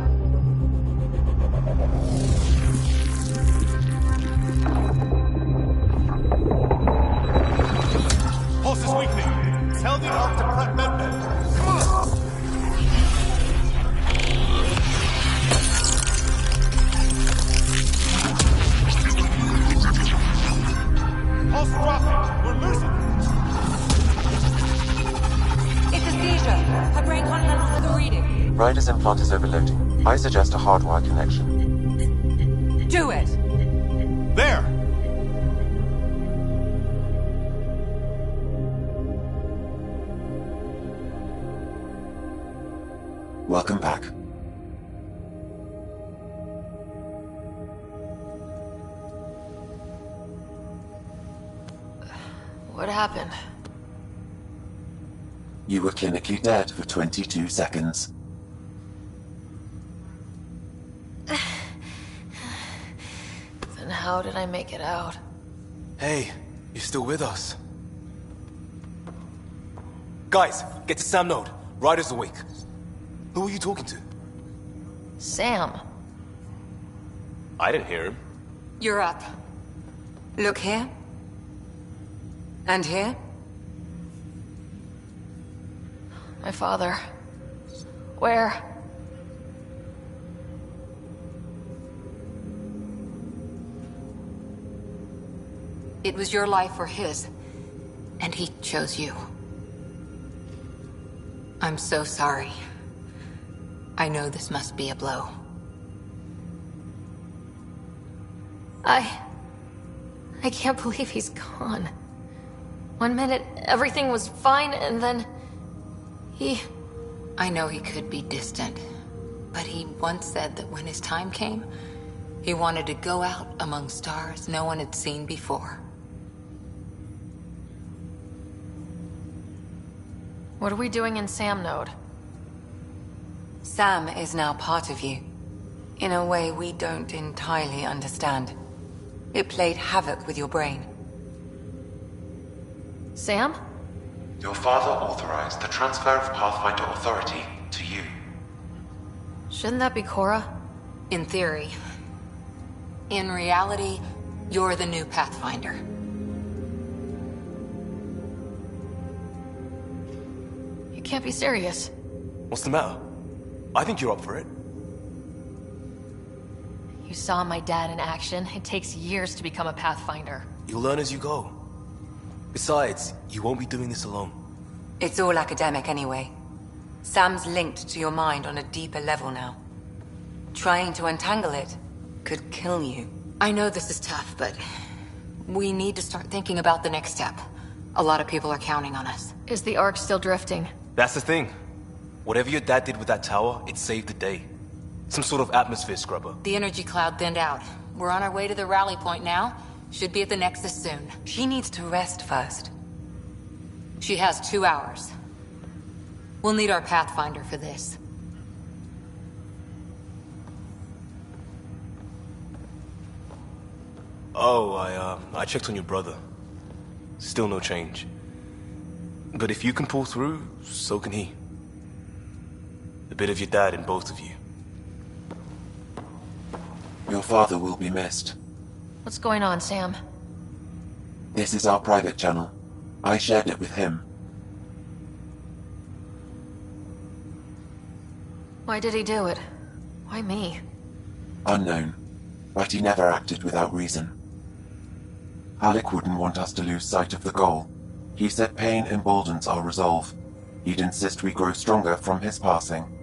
Pulse is weakening. Tell the ARC to prep medbay. Come on! Pulse dropping. We're losing it. It's a seizure. Her brain can't handle the reading. Ryder's implant is overloading. I suggest a hardwire connection. Do it. There! Welcome back. What happened? You were clinically dead for 22 seconds. Then how did I make it out? Hey, you're still with us. Guys, get to Sam Node. Ryder's awake. Who are you talking to? Sam. I didn't hear him. You're up. Look here. And here. My father. Where? It was your life or his. And he chose you. I'm so sorry. I know this must be a blow. I can't believe he's gone. 1 minute, everything was fine, and then... I know he could be distant, but he once said that when his time came, he wanted to go out among stars no one had seen before. What are we doing in Sam Node? Sam is now part of you, in a way we don't entirely understand. It played havoc with your brain. Sam? Your father authorized the transfer of Pathfinder authority to you. Shouldn't that be Cora? In theory. In reality, you're the new Pathfinder. You can't be serious. What's the matter? I think you're up for it. You saw my dad in action. It takes years to become a Pathfinder. You'll learn as you go. Besides, you won't be doing this alone. It's all academic anyway. Sam's linked to your mind on a deeper level now. Trying to untangle it could kill you. I know this is tough, but we need to start thinking about the next step. A lot of people are counting on us. Is the Ark still drifting? That's the thing. Whatever your dad did with that tower, it saved the day. Some sort of atmosphere scrubber. The energy cloud thinned out. We're on our way to the rally point now. Should be at the Nexus soon. She needs to rest first. She has 2 hours. We'll need our Pathfinder for this. Oh, I checked on your brother. Still no change. But if you can pull through, so can he. A bit of your dad in both of you. Your father will be missed. What's going on, Sam? This is our private channel. I shared it with him. Why did he do it? Why me? Unknown, but he never acted without reason. Alec wouldn't want us to lose sight of the goal. He said pain emboldens our resolve. He'd insist we grow stronger from his passing.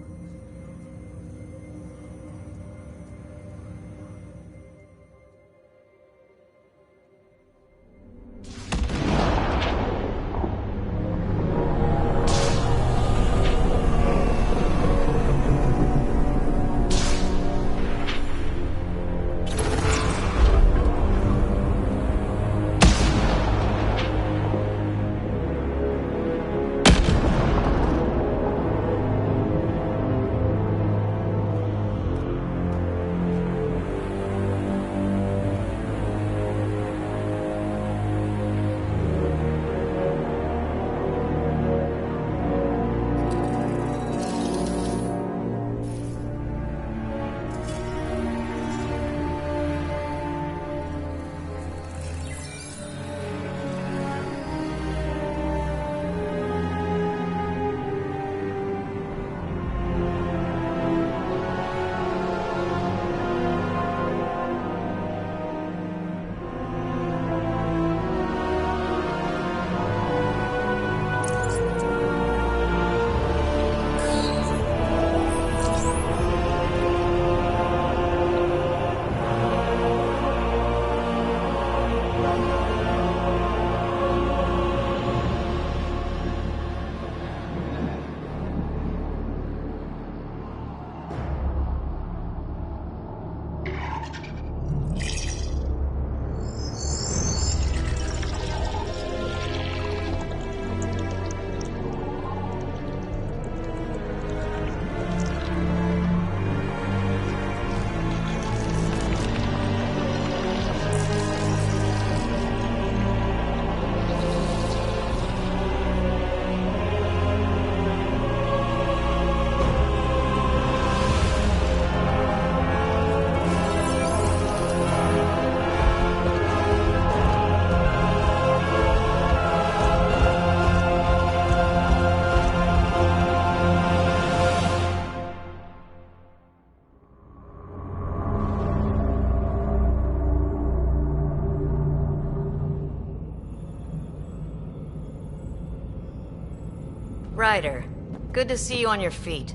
Ryder, good to see you on your feet.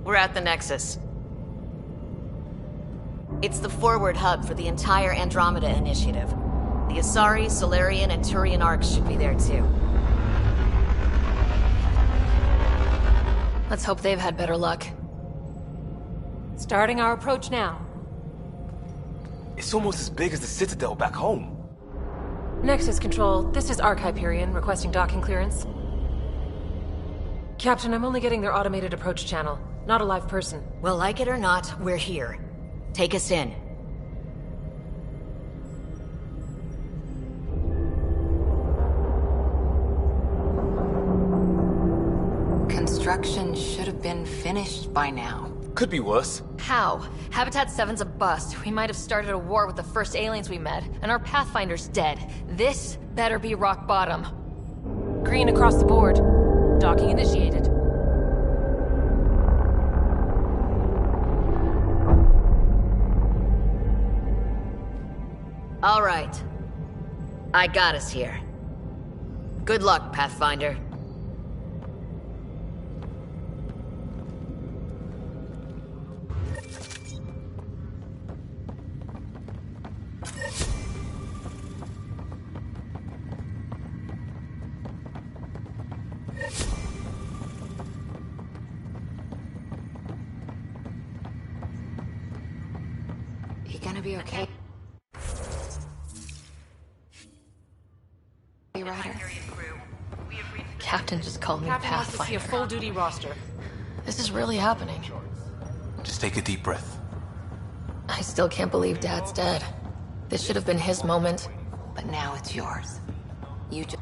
We're at the Nexus. It's the forward hub for the entire Andromeda Initiative. The Asari, Solarian, and Turian arcs should be there too. Let's hope they've had better luck. Starting our approach now. It's almost as big as the Citadel back home. Nexus Control, this is Arc Hyperion, requesting docking clearance. Captain, I'm only getting their automated approach channel, not a live person. Well, like it or not, we're here. Take us in. Construction should have been finished by now. Could be worse. How? Habitat 7's a bust. We might have started a war with the first aliens we met, and our Pathfinder's dead. This better be rock bottom. Green across the board. Docking initiated. All right. I got us here. Good luck, Pathfinder. gonna be okay. Ryder. Captain just called me Captain wants to see Pathfinder. a full-duty roster. This is really happening. Just take a deep breath. I still can't believe Dad's dead. This should have been his moment. But now it's yours. You just...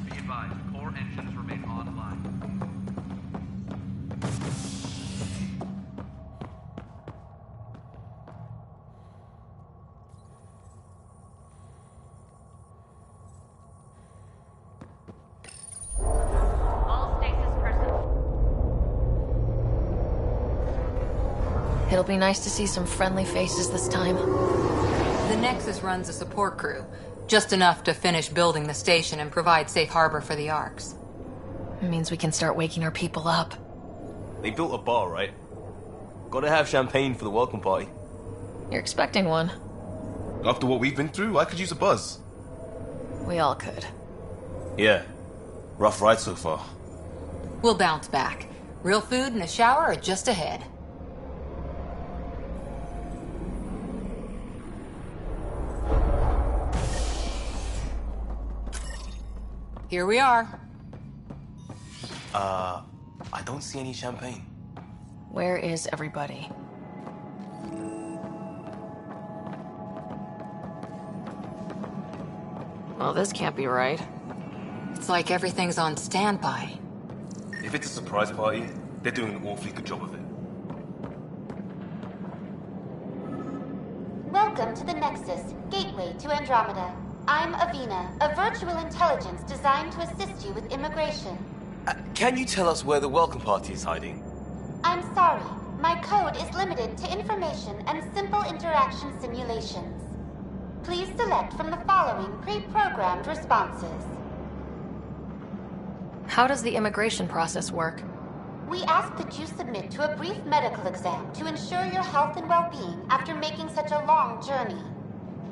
Be advised, core engines remain online. All stasis personnel. It'll be nice to see some friendly faces this time. The Nexus runs a support crew. Just enough to finish building the station and provide safe harbor for the Arks. It means we can start waking our people up. They built a bar, right? Gotta have champagne for the welcome party. You're expecting one. After what we've been through, I could use a buzz. We all could. Yeah. Rough ride so far. We'll bounce back. Real food and a shower are just ahead. Here we are. I don't see any champagne. Where is everybody? Well, this can't be right. It's like everything's on standby. If it's a surprise party, they're doing an awfully good job of it. Welcome to the Nexus, gateway to Andromeda. I'm Avina, a virtual intelligence designed to assist you with immigration. Can you tell us where the welcome party is hiding? I'm sorry, my code is limited to information and simple interaction simulations. Please select from the following pre-programmed responses. How does the immigration process work? We ask that you submit to a brief medical exam to ensure your health and well-being after making such a long journey.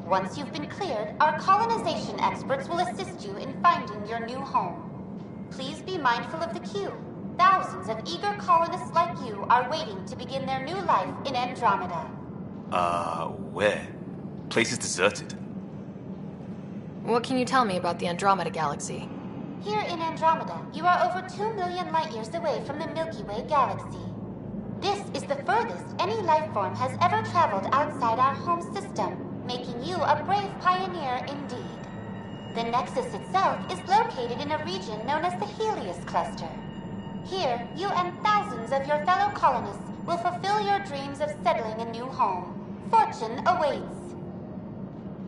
Once you've been cleared, our colonization experts will assist you in finding your new home. Please be mindful of the queue. Thousands of eager colonists like you are waiting to begin their new life in Andromeda. Where? Place is deserted. What can you tell me about the Andromeda Galaxy? Here in Andromeda, you are over 2 million light-years away from the Milky Way galaxy. This is the furthest any life form has ever traveled outside our home system, making you a brave pioneer indeed. The Nexus itself is located in a region known as the Helios Cluster. Here, you and thousands of your fellow colonists will fulfill your dreams of settling a new home. Fortune awaits.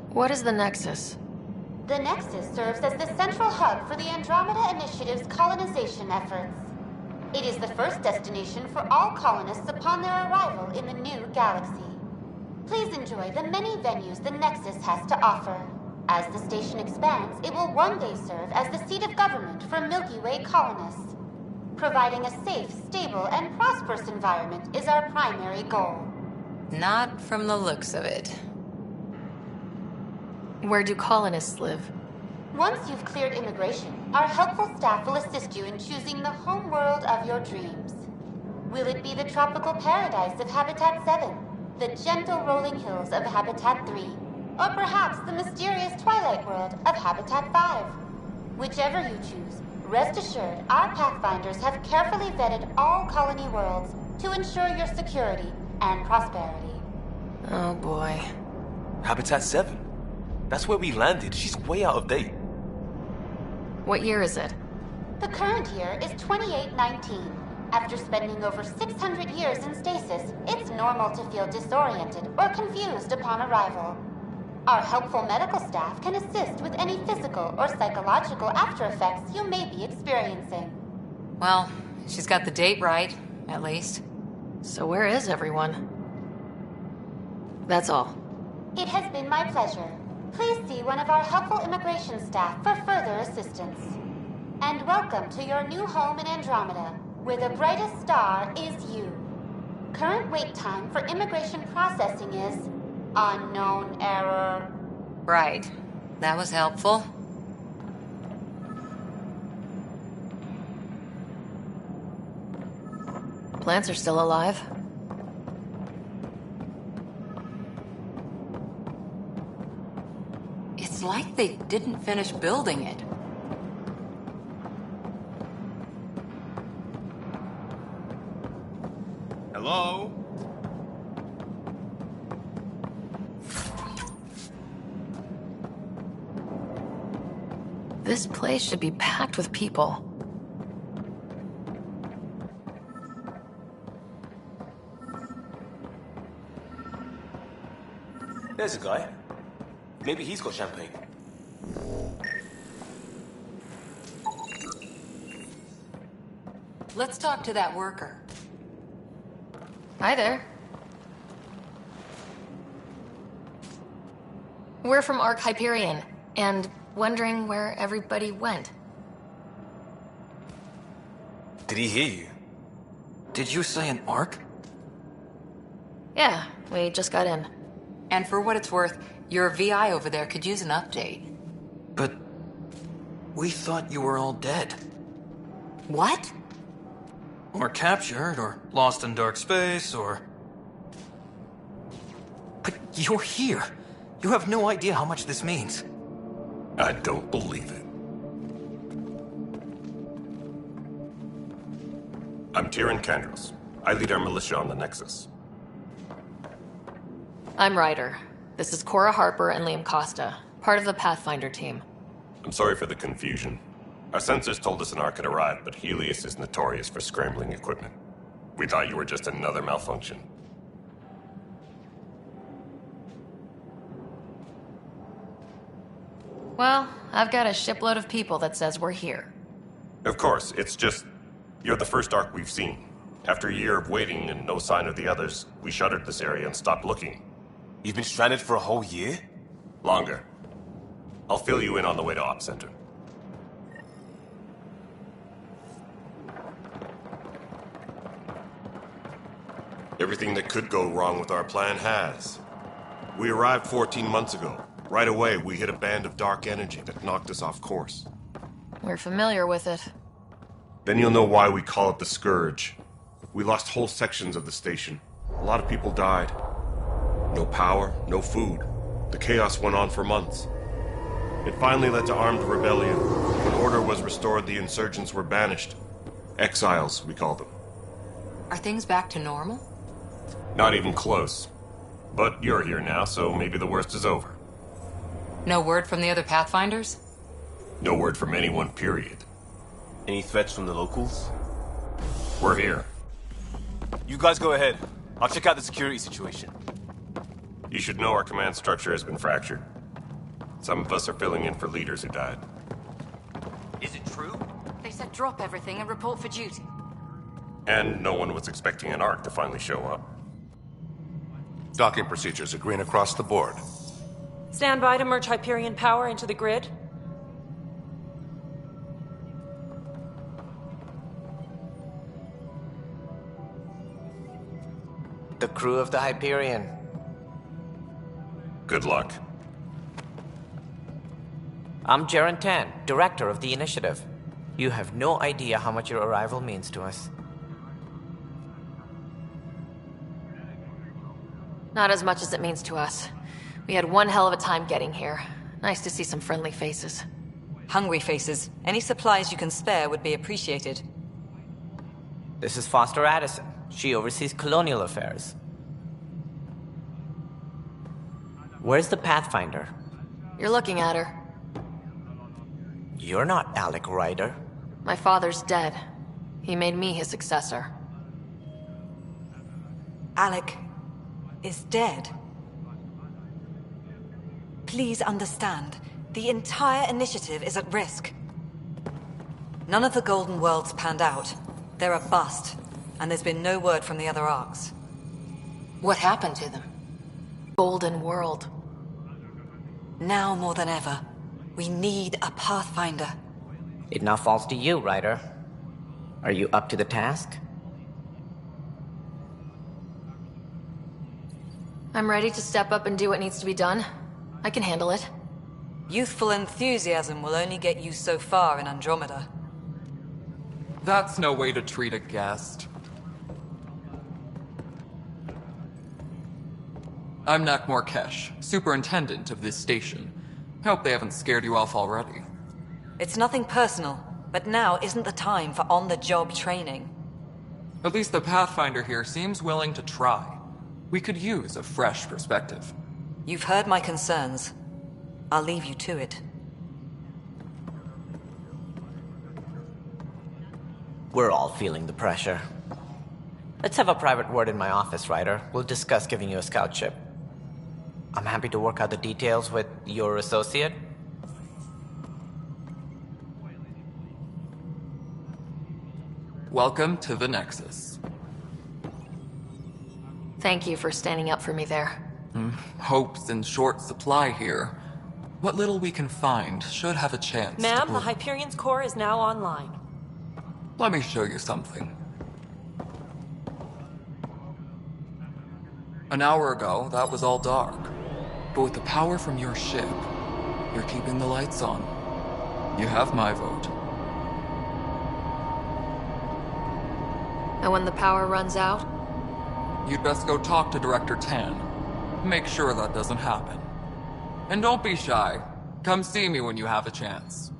What is the Nexus? The Nexus serves as the central hub for the Andromeda Initiative's colonization efforts. It is the first destination for all colonists upon their arrival in the new galaxy. Please enjoy the many venues the Nexus has to offer. As the station expands, it will one day serve as the seat of government for Milky Way colonists. Providing a safe, stable, and prosperous environment is our primary goal. Not from the looks of it. Where do colonists live? Once you've cleared immigration, our helpful staff will assist you in choosing the home world of your dreams. Will it be the tropical paradise of Habitat 7, the gentle rolling hills of Habitat 3, or perhaps the mysterious twilight world of Habitat 5? Whichever you choose, rest assured our Pathfinders have carefully vetted all colony worlds to ensure your security and prosperity. Oh boy. Habitat 7? That's where we landed. She's way out of date. What year is it? The current year is 2819. After spending over 600 years in stasis, it's normal to feel disoriented or confused upon arrival. Our helpful medical staff can assist with any physical or psychological after effects you may be experiencing. Well, she's got the date right, at least. So where is everyone? That's all. It has been my pleasure. Please see one of our helpful immigration staff for further assistance. And welcome to your new home in Andromeda, where the brightest star is you. Current wait time for immigration processing is unknown error. Right. That was helpful. Plants are still alive. It's like they didn't finish building it. Hello? This place should be packed with people. There's a guy. Maybe he's got champagne. Let's talk to that worker. Hi there. We're from Ark Hyperion, and wondering where everybody went. Did he hear you? Did you say an Ark? Yeah, we just got in. And for what it's worth, your VI over there could use an update. But we thought you were all dead. What? Or captured, or lost in dark space, or... But you're here. You have no idea how much this means. I don't believe it. I'm Tyrion Kandros. I lead our militia on the Nexus. I'm Ryder. This is Cora Harper and Liam Costa, part of the Pathfinder team. I'm sorry for the confusion. Our sensors told us an Ark had arrived, but Helios is notorious for scrambling equipment. We thought you were just another malfunction. Well, I've got a shipload of people that says we're here. Of course, it's just... you're the first Ark we've seen. After a year of waiting and no sign of the others, we shuttered this area and stopped looking. You've been stranded for a whole year? Longer. I'll fill you in on the way to Op Center. Everything that could go wrong with our plan has. We arrived 14 months ago. Right away, we hit a band of dark energy that knocked us off course. We're familiar with it. Then you'll know why we call it the Scourge. We lost whole sections of the station. A lot of people died. No power, no food. The chaos went on for months. It finally led to armed rebellion. When order was restored, the insurgents were banished. Exiles, we call them. Are things back to normal? Not even close. But you're here now, so maybe the worst is over. No word from the other Pathfinders? No word from anyone, period. Any threats from the locals? We're here. You guys go ahead. I'll check out the security situation. You should know our command structure has been fractured. Some of us are filling in for leaders who died. Is it true? They said drop everything and report for duty. And no one was expecting an Ark to finally show up. Docking procedures are green across the board. Stand by to merge Hyperion power into the grid. The crew of the Hyperion. Good luck. I'm Jaren Tan, director of the initiative. You have no idea how much your arrival means to us. Not as much as it means to us. We had one hell of a time getting here. Nice to see some friendly faces. Hungry faces. Any supplies you can spare would be appreciated. This is Foster Addison. She oversees colonial affairs. Where's the Pathfinder? You're looking at her. You're not Alec Ryder. My father's dead. He made me his successor. Alec is dead. Please understand, the entire initiative is at risk. None of the Golden Worlds panned out. They're a bust, and there's been no word from the other Arks. What happened to them? Golden World. Now more than ever, we need a Pathfinder. It now falls to you, Ryder. Are you up to the task? I'm ready to step up and do what needs to be done. I can handle it. Youthful enthusiasm will only get you so far in Andromeda. That's no way to treat a guest. I'm Nakmor Kesh, superintendent of this station. Hope they haven't scared you off already. It's nothing personal, but now isn't the time for on-the-job training. At least the Pathfinder here seems willing to try. We could use a fresh perspective. You've heard my concerns. I'll leave you to it. We're all feeling the pressure. Let's have a private word in my office, Ryder. We'll discuss giving you a scout ship. I'm happy to work out the details with your associate. Welcome to the Nexus. Thank you for standing up for me there. Hope's in short supply here. What little we can find should have a chance. Ma'am, the Hyperion's core is now online. Let me show you something. An hour ago, that was all dark. But with the power from your ship, you're keeping the lights on. You have my vote. And when the power runs out? You'd best go talk to Director Tan. Make sure that doesn't happen. And don't be shy. Come see me when you have a chance.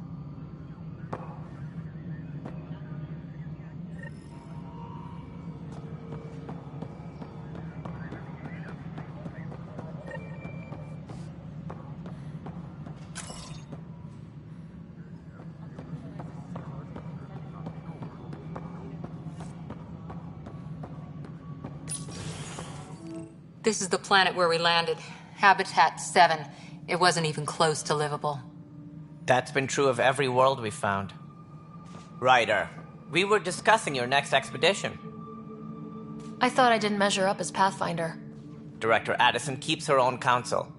This is the planet where we landed. Habitat 7. It wasn't even close to livable. That's been true of every world we've found. Ryder, we were discussing your next expedition. I thought I didn't measure up as Pathfinder. Director Addison keeps her own counsel.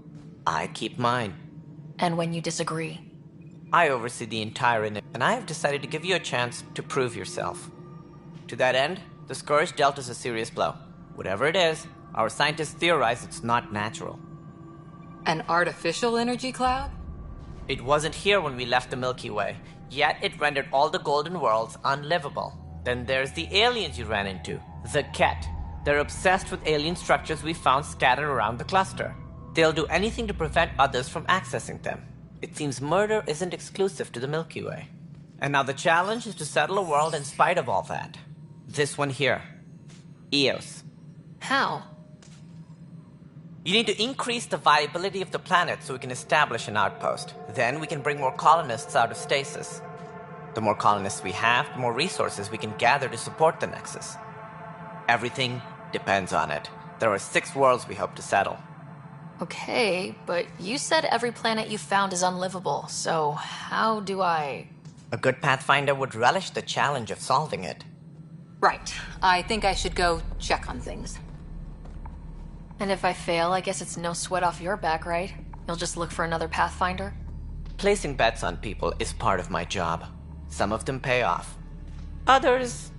I keep mine. And when you disagree? I oversee the entire initiative, and I have decided to give you a chance to prove yourself. To that end, the Scourge dealt us a serious blow. Whatever it is, our scientists theorize it's not natural. An artificial energy cloud? It wasn't here when we left the Milky Way, yet it rendered all the golden worlds unlivable. Then there's the aliens you ran into, the Ket. They're obsessed with alien structures we found scattered around the cluster. They'll do anything to prevent others from accessing them. It seems murder isn't exclusive to the Milky Way. And now the challenge is to settle a world in spite of all that. This one here. Eos. How? You need to increase the viability of the planet so we can establish an outpost. Then we can bring more colonists out of stasis. The more colonists we have, the more resources we can gather to support the Nexus. Everything depends on it. There are 6 worlds we hope to settle. Okay, but you said every planet you found is unlivable, so how do I... A good Pathfinder would relish the challenge of solving it. Right. I think I should go check on things. And if I fail, I guess it's no sweat off your back, right? You'll just look for another Pathfinder? Placing bets on people is part of my job. Some of them pay off. Others...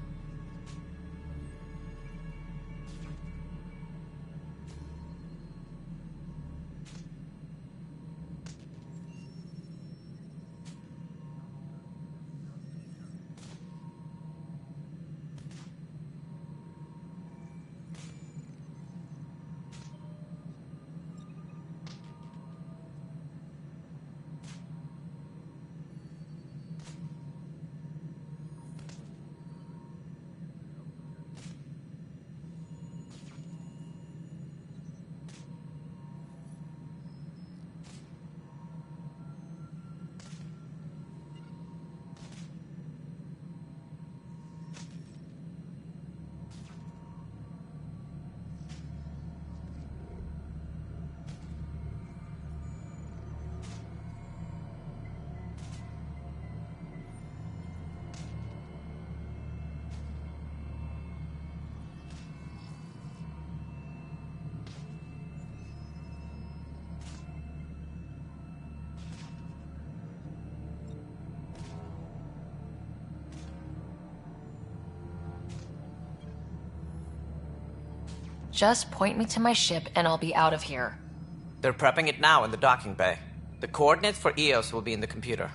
Just point me to my ship and I'll be out of here. They're prepping it now in the docking bay. The coordinates for Eos will be in the computer.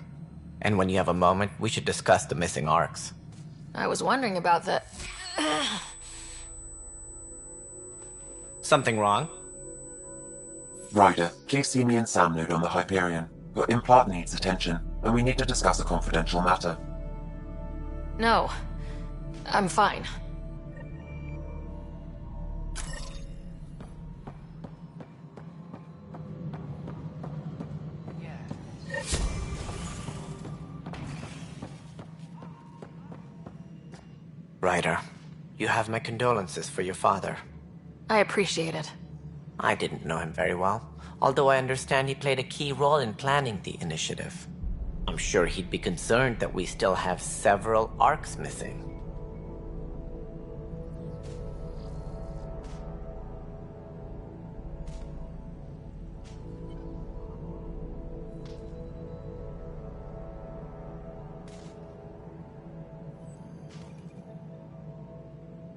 And when you have a moment, we should discuss the missing arcs. I was wondering about that. Something wrong? Ryder, please see me and Sam node on the Hyperion. Your implant needs attention, and we need to discuss a confidential matter. No. I'm fine. Ryder, you have my condolences for your father. I appreciate it. I didn't know him very well, although I understand he played a key role in planning the initiative. I'm sure he'd be concerned that we still have several arcs missing.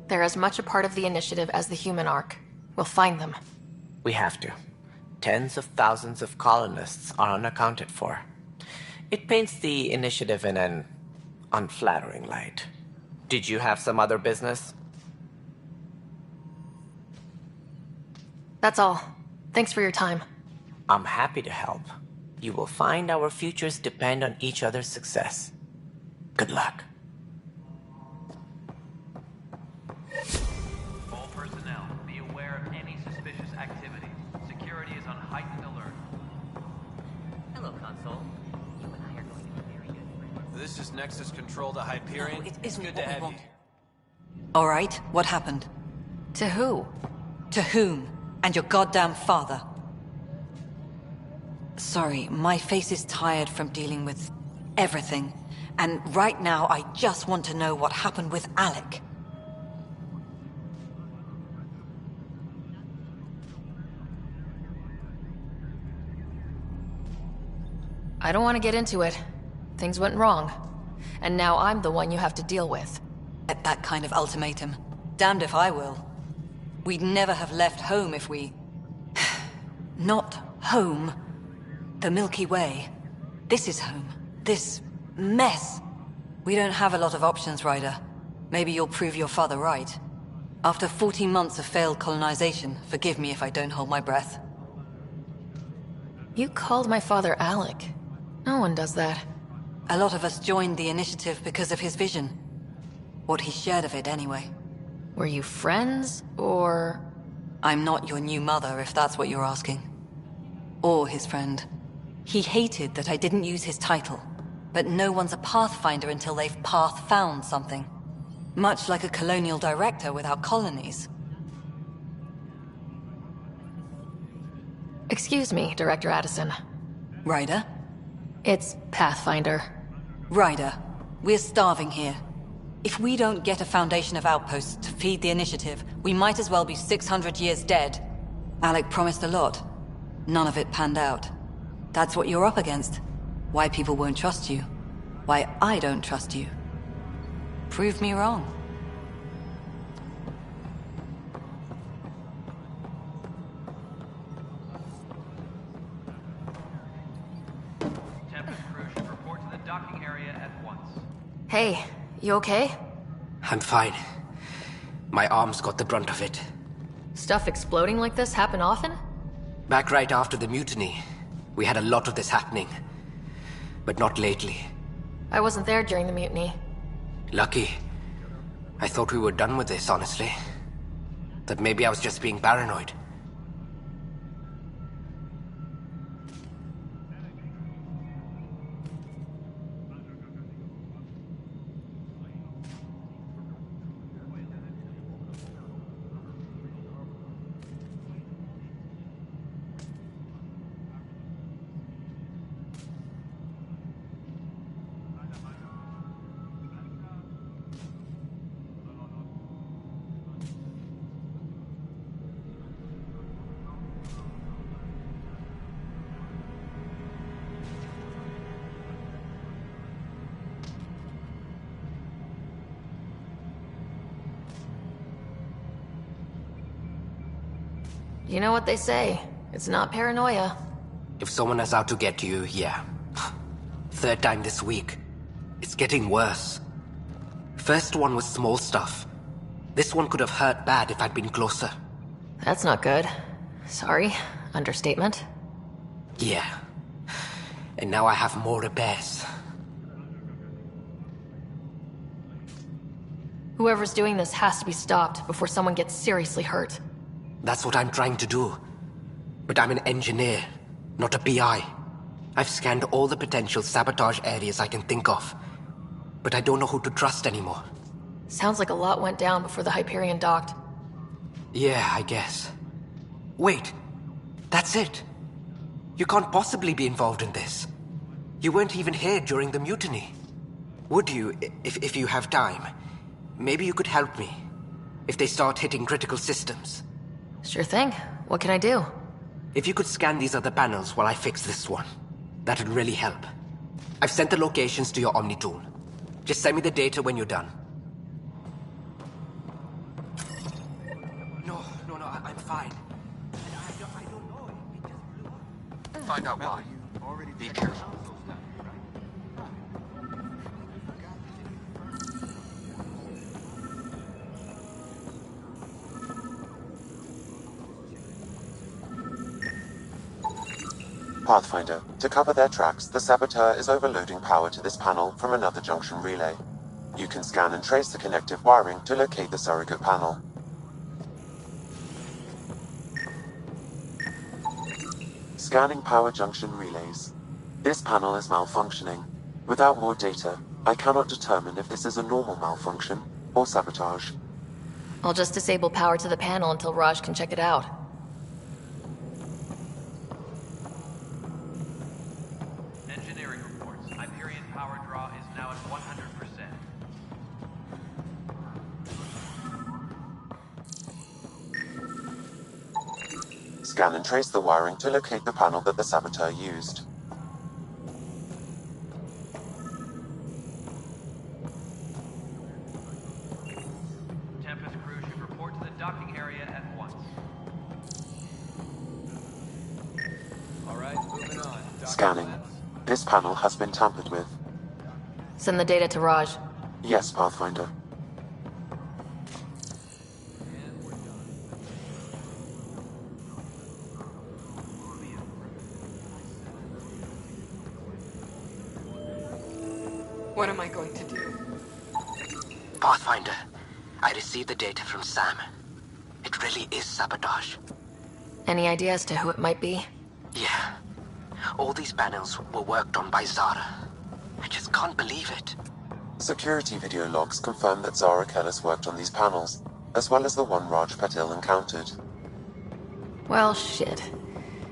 They're as much a part of the initiative as the human arc. We'll find them. We have to. Tens of thousands of colonists are unaccounted for. It paints the initiative in an unflattering light. Did you have some other business? That's all. Thanks for your time. I'm happy to help. You will find our futures depend on each other's success. Good luck. All personnel, be aware of any suspicious activity. Security is on heightened alert. Hello, Console. You and I are going to be very good friends. This is Nexus Control to Hyperion. No, it It's isn't good to what we have want. you. All right, what happened? To who? To whom? And your goddamn father. Sorry, my face is tired from dealing with everything. And right now, I just want to know what happened with Alec. I don't want to get into it. Things went wrong. And now I'm the one you have to deal with. At that kind of ultimatum. Damned if I will. We'd never have left home if we... Not home. The Milky Way. This is home. This mess. We don't have a lot of options, Ryder. Maybe you'll prove your father right. After 14 months of failed colonization, forgive me if I don't hold my breath. You called my father Alec. No one does that. A lot of us joined the initiative because of his vision. What he shared of it, anyway. Were you friends, or...? I'm not your new mother, if that's what you're asking. Or his friend. He hated that I didn't use his title. But no one's a pathfinder until they've path-found something. Much like a colonial director without colonies. Excuse me, Director Addison. Ryder? It's Pathfinder. Ryder, we're starving here. If we don't get a foundation of outposts to feed the initiative, we might as well be 600 years dead. Alec promised a lot. None of it panned out. That's what you're up against. Why people won't trust you. Why I don't trust you. Prove me wrong. Tempest crew should report to the docking area at once. Hey, you okay? I'm fine. My arms got the brunt of it. Stuff exploding like this happen often? Back right after the mutiny, we had a lot of this happening. But not lately. I wasn't there during the mutiny. Lucky. I thought we were done with this, honestly. That maybe I was just being paranoid. You know what they say. It's not paranoia. If someone is out to get you, yeah. Third time this week. It's getting worse. First one was small stuff. This one could have hurt bad if I'd been closer. That's not good. Sorry. Understatement? Yeah. And now I have more repairs. Whoever's doing this has to be stopped before someone gets seriously hurt. That's what I'm trying to do. But I'm an engineer, not a PI. I've scanned all the potential sabotage areas I can think of. But I don't know who to trust anymore. Sounds like a lot went down before the Hyperion docked. Yeah, I guess. Wait. That's it. You can't possibly be involved in this. You weren't even here during the mutiny. Would you, if you have time? Maybe you could help me. If they start hitting critical systems. Sure thing. What can I do? If you could scan these other panels while I fix this one, that'd really help. I've sent the locations to your Omni tool. Just send me the data when you're done. No, I'm fine. I don't know. Find out why. Be careful. Pathfinder, to cover their tracks, the Saboteur is overloading power to this panel from another junction relay. You can scan and trace the connective wiring to locate the surrogate panel. Scanning power junction relays. This panel is malfunctioning. Without more data, I cannot determine if this is a normal malfunction or sabotage. I'll just disable power to the panel until Raj can check it out. Engineering reports. Hyperion power draw is now at 100%. Scan and trace the wiring to locate the panel that the Saboteur used. Tempest crew should report to the docking area at once. Alright, moving on. Scanning. This panel has been tampered with. Send the data to Raj. Yes, Pathfinder. What am I going to do? Pathfinder, I received the data from Sam. It really is sabotage. Any idea as to who it might be? Yeah. All these panels were worked on by Zara. I just can't believe it. Security video logs confirm that Zara Kellis worked on these panels, as well as the one Raj Patil encountered. Well, shit.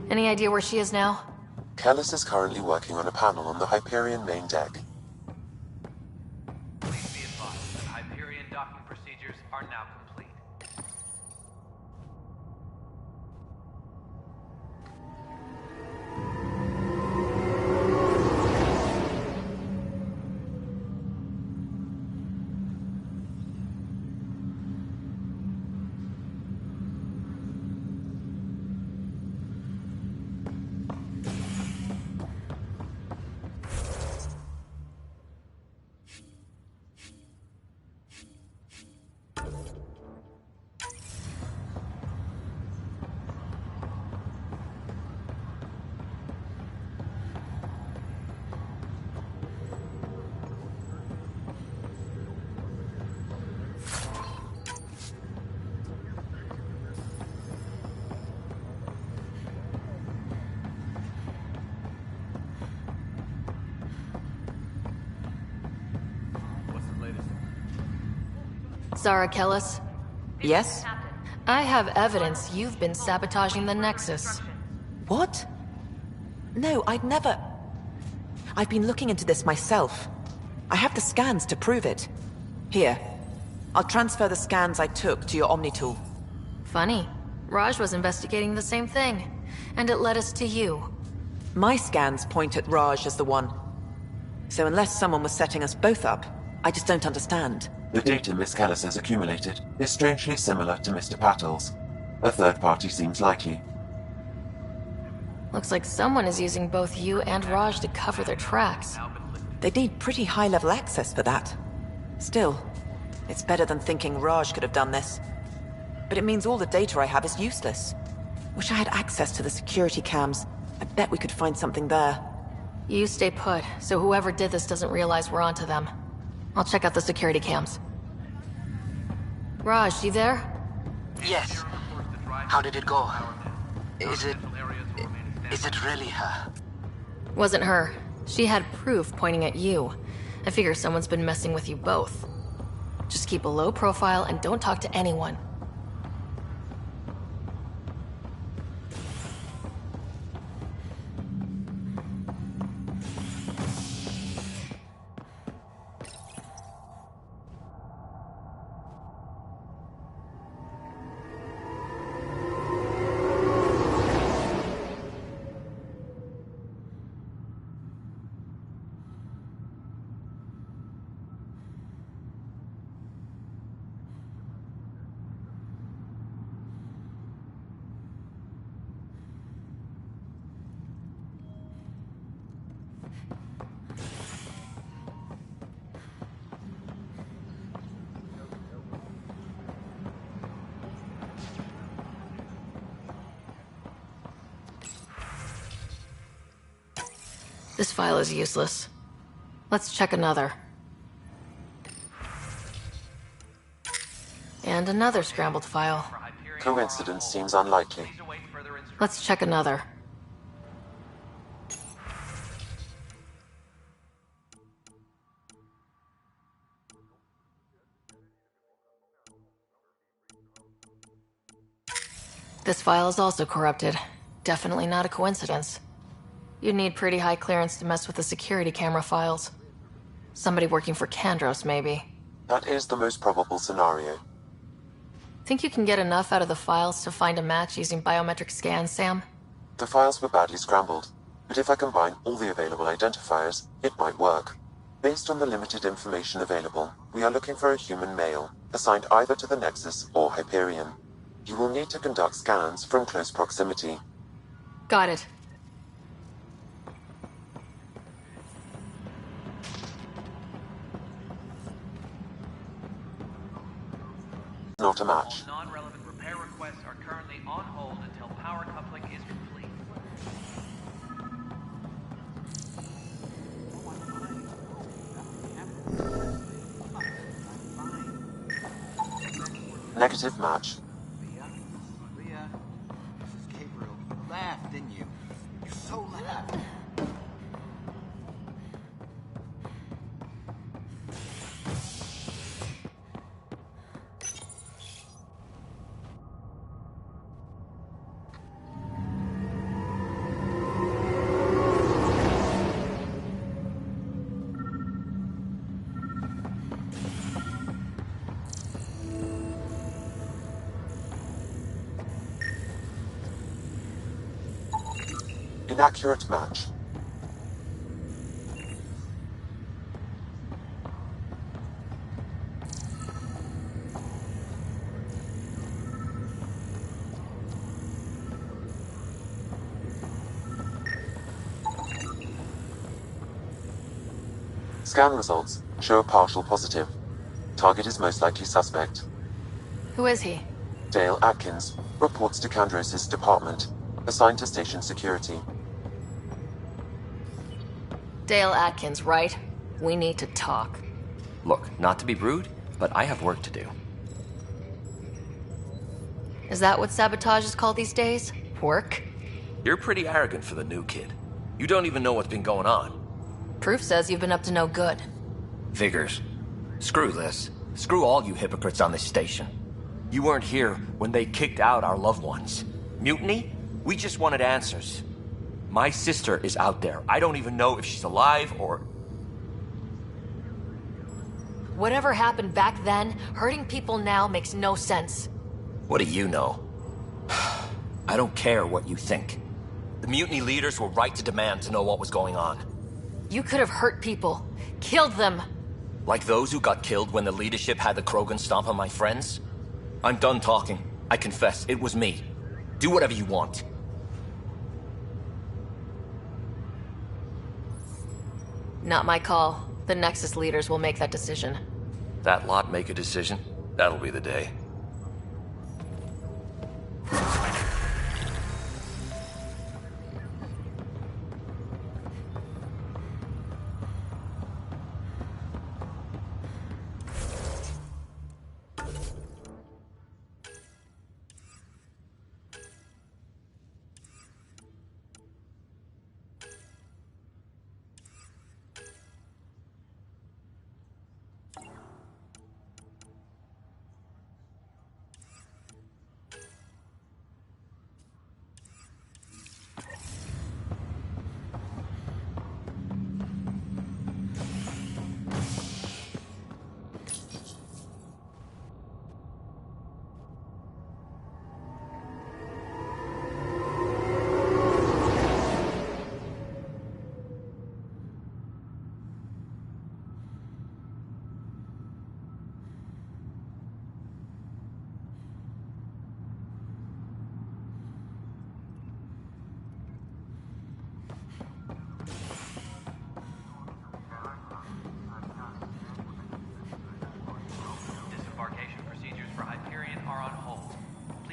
Any idea where she is now? Kellis is currently working on a panel on the Hyperion main deck. Please be advised, Hyperion docking procedures are now complete. Zara Kellis? Yes? I have evidence you've been sabotaging the Nexus. What? No, I'd never... I've been looking into this myself. I have the scans to prove it. Here. I'll transfer the scans I took to your Omni tool. Funny. Raj was investigating the same thing, and it led us to you. My scans point at Raj as the one. So unless someone was setting us both up, I just don't understand. The data Miss Kellis has accumulated is strangely similar to Mr. Patil's. A third party seems likely. Looks like someone is using both you and Raj to cover their tracks. They need pretty high-level access for that. Still, it's better than thinking Raj could have done this. But it means all the data I have is useless. Wish I had access to the security cams. I bet we could find something there. You stay put, so whoever did this doesn't realize we're onto them. I'll check out the security cams. Raj, you there? Yes. How did it go? Is it really her? Wasn't her. She had proof pointing at you. I figure someone's been messing with you both. Just keep a low profile and don't talk to anyone. This file is useless. Let's check another. And another scrambled file. Coincidence seems unlikely. Let's check another. This file is also corrupted. Definitely not a coincidence. You'd need pretty high clearance to mess with the security camera files. Somebody working for Kandros, maybe. That is the most probable scenario. Think you can get enough out of the files to find a match using biometric scans, Sam? The files were badly scrambled, but if I combine all the available identifiers, it might work. Based on the limited information available, we are looking for a human male, assigned either to the Nexus or Hyperion. You will need to conduct scans from close proximity. Got it. Not a match. Non-relevant repair requests are currently on hold until power coupling is complete. Negative match. Leah, this is Gabriel. You laughed, didn't you? You're so loud. Inaccurate match. Scan results show a partial positive. Target is most likely suspect. Who is he? Dale Atkins reports to Kandros' department, assigned to station security. Dale Atkins, right? We need to talk. Look, not to be rude, but I have work to do. Is that what sabotage is called these days? Work? You're pretty arrogant for the new kid. You don't even know what's been going on. Proof says you've been up to no good. Vigors. Screw this. Screw all you hypocrites on this station. You weren't here when they kicked out our loved ones. Mutiny? We just wanted answers. My sister is out there. I don't even know if she's alive or... Whatever happened back then, hurting people now makes no sense. What do you know? I don't care what you think. The mutiny leaders were right to demand to know what was going on. You could have hurt people. Killed them. Like those who got killed when the leadership had the Krogan stomp on my friends? I'm done talking. I confess, it was me. Do whatever you want. Not my call. The Nexus leaders will make that decision. That lot make a decision? That'll be the day.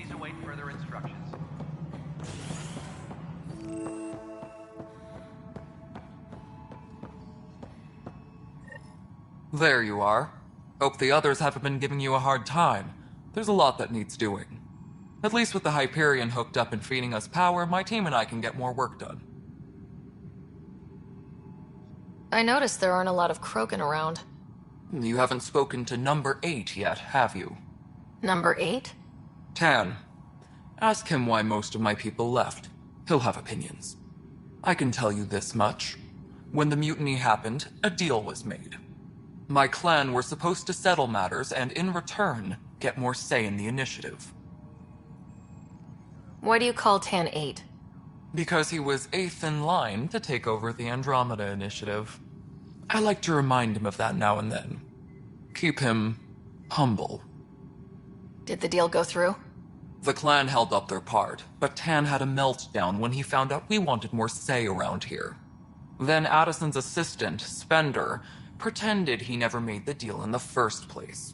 Please await further instructions. There you are. Hope the others haven't been giving you a hard time. There's a lot that needs doing. At least with the Hyperion hooked up and feeding us power, my team and I can get more work done. I noticed there aren't a lot of Krogan around. You haven't spoken to number 8 yet, have you? Number 8? Tan. Ask him why most of my people left. He'll have opinions. I can tell you this much. When the mutiny happened, a deal was made. My clan were supposed to settle matters and, in return, get more say in the initiative. Why do you call Tan 8? Because he was 8th in line to take over the Andromeda Initiative. I like to remind him of that now and then. Keep him humble. Did the deal go through? The clan held up their part, but Tan had a meltdown when he found out we wanted more say around here. Then Addison's assistant, Spender, pretended he never made the deal in the first place.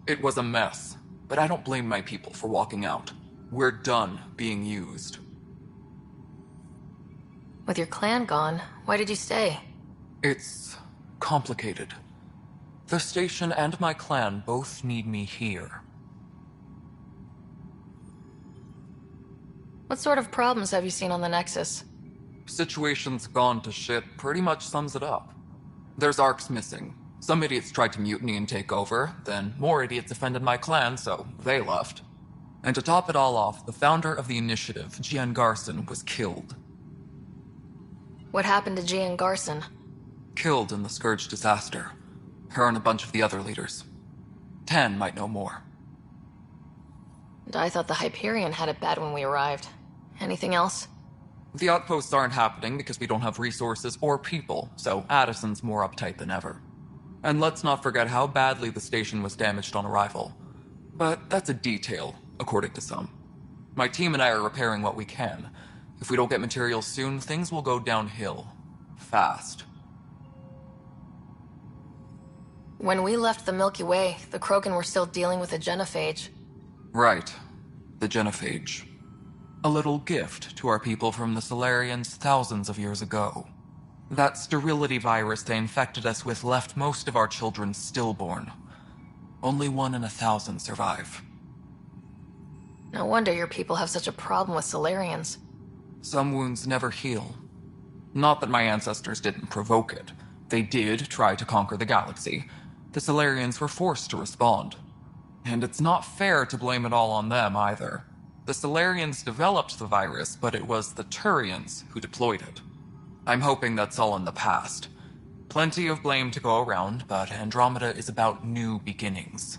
It was a mess, but I don't blame my people for walking out. We're done being used. With your clan gone, why did you stay? It's complicated. The station and my clan both need me here. What sort of problems have you seen on the Nexus? Situation's gone to shit pretty much sums it up. There's arcs missing. Some idiots tried to mutiny and take over, then more idiots offended my clan, so they left. And to top it all off, the founder of the initiative, Gian Garson, was killed. What happened to Gian Garson? Killed in the Scourge disaster. Her and a bunch of the other leaders. Tan might know more. And I thought the Hyperion had it bad when we arrived. Anything else? The outposts aren't happening because we don't have resources or people, so Addison's more uptight than ever. And let's not forget how badly the station was damaged on arrival. But that's a detail, according to some. My team and I are repairing what we can. If we don't get materials soon, things will go downhill. Fast. When we left the Milky Way, the Krogan were still dealing with the genophage. Right. The genophage. A little gift to our people from the Solarians thousands of years ago. That sterility virus they infected us with left most of our children stillborn. Only 1 in 1,000 survive. No wonder your people have such a problem with Solarians. Some wounds never heal. Not that my ancestors didn't provoke it. They did try to conquer the galaxy. The Solarians were forced to respond. And it's not fair to blame it all on them, either. The Solarians developed the virus, but it was the Turians who deployed it. I'm hoping that's all in the past. Plenty of blame to go around, but Andromeda is about new beginnings.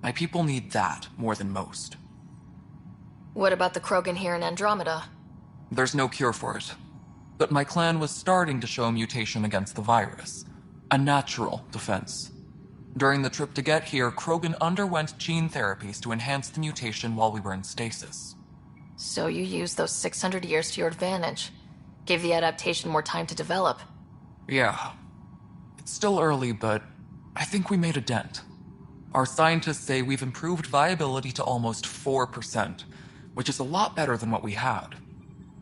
My people need that more than most. What about the Krogan here in Andromeda? There's no cure for it. But my clan was starting to show a mutation against the virus. A natural defense. During the trip to get here, Krogan underwent gene therapies to enhance the mutation while we were in stasis. So you used those 600 years to your advantage. Gave the adaptation more time to develop. Yeah. It's still early, but I think we made a dent. Our scientists say we've improved viability to almost 4%, which is a lot better than what we had.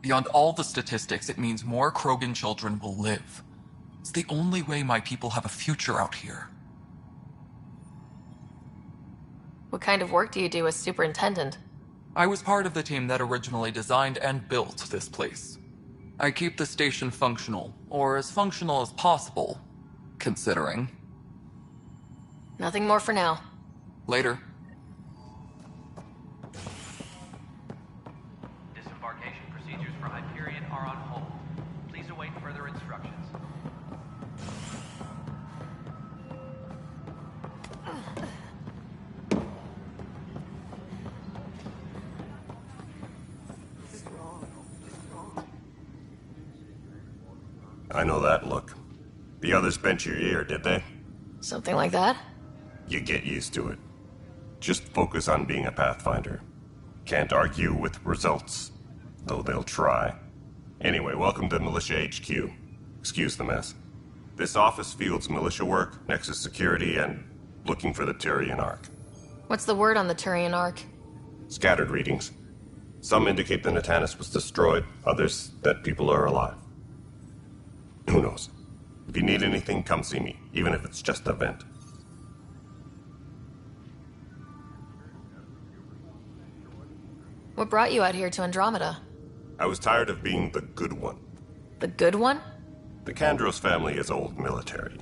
Beyond all the statistics, it means more Krogan children will live. It's the only way my people have a future out here. What kind of work do you do as superintendent? I was part of the team that originally designed and built this place. I keep the station functional, or as functional as possible, considering. Nothing more for now. Later. Disembarkation procedures for Hyperion are on hold. Please await further instructions. I know that look. The others bent your ear, did they? Something like that? You get used to it. Just focus on being a Pathfinder. Can't argue with results, though they'll try. Anyway, welcome to Militia HQ. Excuse the mess. This office fields militia work, Nexus security, and looking for the Turian Ark. What's the word on the Turian Ark? Scattered readings. Some indicate the Natanus was destroyed, others that people are alive. Who knows? If you need anything, come see me, even if it's just a vent. What brought you out here to Andromeda? I was tired of being the good one. The good one? The Kandros family is old military.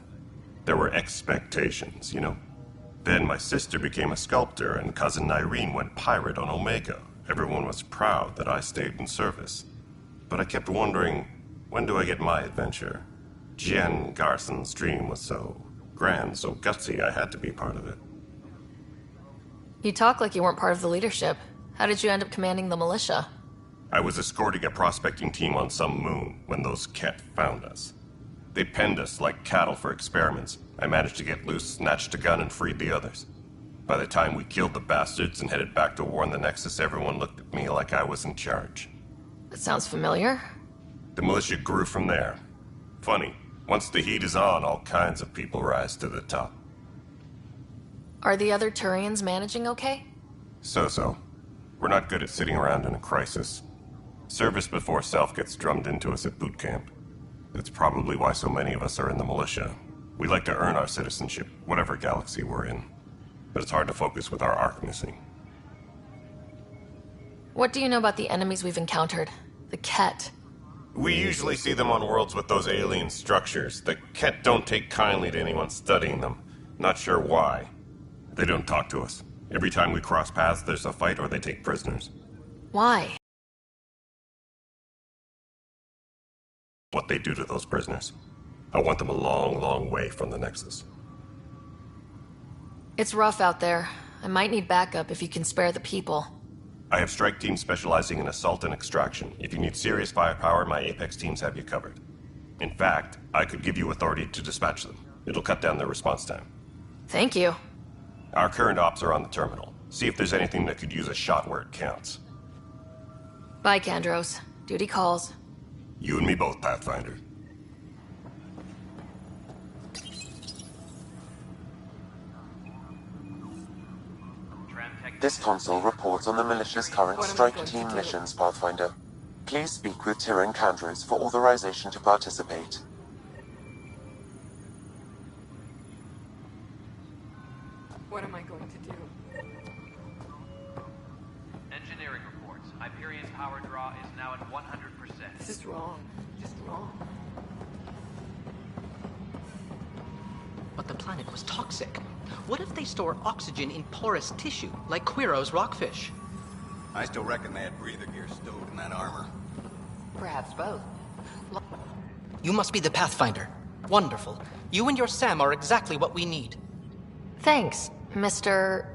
There were expectations, you know? Then my sister became a sculptor and cousin Irene went pirate on Omega. Everyone was proud that I stayed in service. But I kept wondering, when do I get my adventure? Jen Garson's dream was so grand, so gutsy, I had to be part of it. You talk like you weren't part of the leadership. How did you end up commanding the militia? I was escorting a prospecting team on some moon when those Ket found us. They penned us like cattle for experiments. I managed to get loose, snatched a gun, and freed the others. By the time we killed the bastards and headed back to warn the Nexus, everyone looked at me like I was in charge. That sounds familiar. The militia grew from there. Funny, once the heat is on, all kinds of people rise to the top. Are the other Turians managing okay? So-so. We're not good at sitting around in a crisis. Service before self gets drummed into us at boot camp. That's probably why so many of us are in the militia. We like to earn our citizenship, whatever galaxy we're in. But it's hard to focus with our arc missing. What do you know about the enemies we've encountered? The Ket? We usually see them on worlds with those alien structures. The Ket don't take kindly to anyone studying them. Not sure why. They don't talk to us. Every time we cross paths, there's a fight or they take prisoners. Why? What they do to those prisoners. I want them a long, long way from the Nexus. It's rough out there. I might need backup if you can spare the people. I have strike teams specializing in assault and extraction. If you need serious firepower, my Apex teams have you covered. In fact, I could give you authority to dispatch them. It'll cut down their response time. Thank you. Our current ops are on the terminal. See if there's anything that could use a shot where it counts. Bye, Kandros. Duty calls. You and me both, Pathfinder. This console reports on the militia's current strike team missions, Pathfinder. Please speak with Tyrion Kandros for authorization to participate. What am I going to do? Engineering reports. Hyperion power draw is now at 100%. This is wrong. Just wrong. But the planet was toxic. What if they store oxygen in porous tissue, like Quiro's rockfish? I still reckon they had breather gear stowed in that armor. Perhaps both. You must be the Pathfinder. Wonderful. You and your Sam are exactly what we need. Thanks, Mr.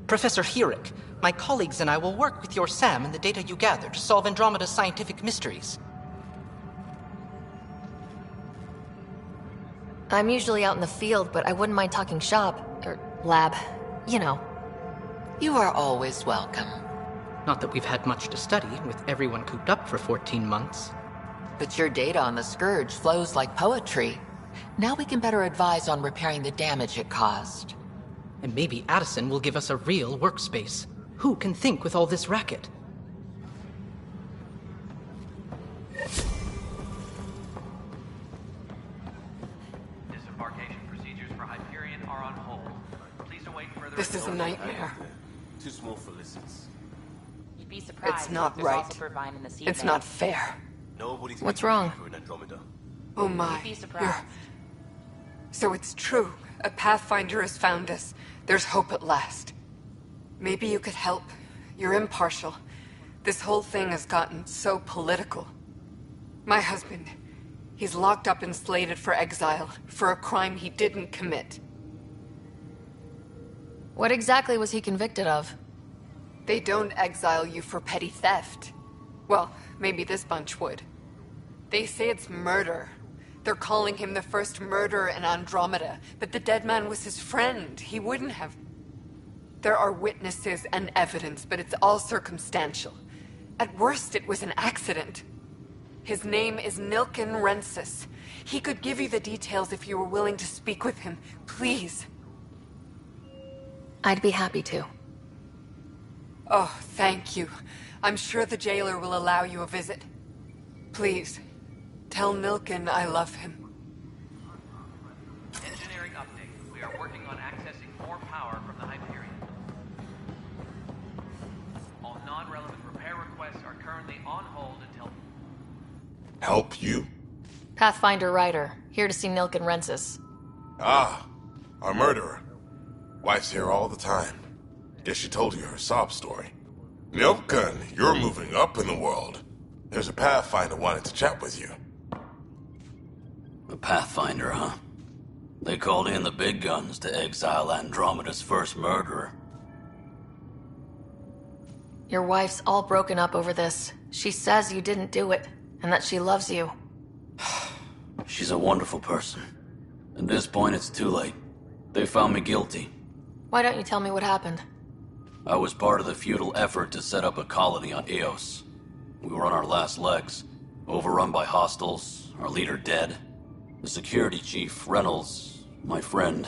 Professor Hirick. My colleagues and I will work with your Sam and the data you gather to solve Andromeda's scientific mysteries. I'm usually out in the field, but I wouldn't mind talking shop, or lab, you know. You are always welcome. Not that we've had much to study, with everyone cooped up for 14 months. But your data on the Scourge flows like poetry. Now we can better advise on repairing the damage it caused. And maybe Addison will give us a real workspace. Who can think with all this racket? Disembarkation procedures for Hyperion are on hold. Please await further. This is a nightmare. Too small for listens. You'd be surprised. It's not There's right. also Purvine in the sea It's vein. not fair. Nobody's What's wrong? in Andromeda. Oh my. You'd be surprised. So it's true. A Pathfinder has found us. There's hope at last. Maybe you could help. You're impartial. This whole thing has gotten so political. My husband, he's locked up and slated for exile for a crime he didn't commit. What exactly was he convicted of? They don't exile you for petty theft. Well, maybe this bunch would. They say it's murder. They're calling him the first murderer in Andromeda, but the dead man was his friend. He wouldn't have... There are witnesses and evidence, but it's all circumstantial. At worst, it was an accident. His name is Nilken Rensis. He could give you the details if you were willing to speak with him. Please. I'd be happy to. Oh, thank you. I'm sure the jailer will allow you a visit. Please, tell Milken I love him. Engineering update. We are working on accessing more power from the Hyperion. All non-relevant repair requests are currently on hold until... Help you? Pathfinder Ryder, here to see Nilken Rensis. Ah, our murderer. Wife's here all the time. Guess she told you her sob story. Nilken, you're moving up in the world. There's a Pathfinder wanting to chat with you. A Pathfinder, huh? They called in the big guns to exile Andromeda's first murderer. Your wife's all broken up over this. She says you didn't do it, and that she loves you. She's a wonderful person. At this point, it's too late. They found me guilty. Why don't you tell me what happened? I was part of the futile effort to set up a colony on Eos. We were on our last legs, overrun by hostiles, our leader dead. The security chief, Reynolds, my friend,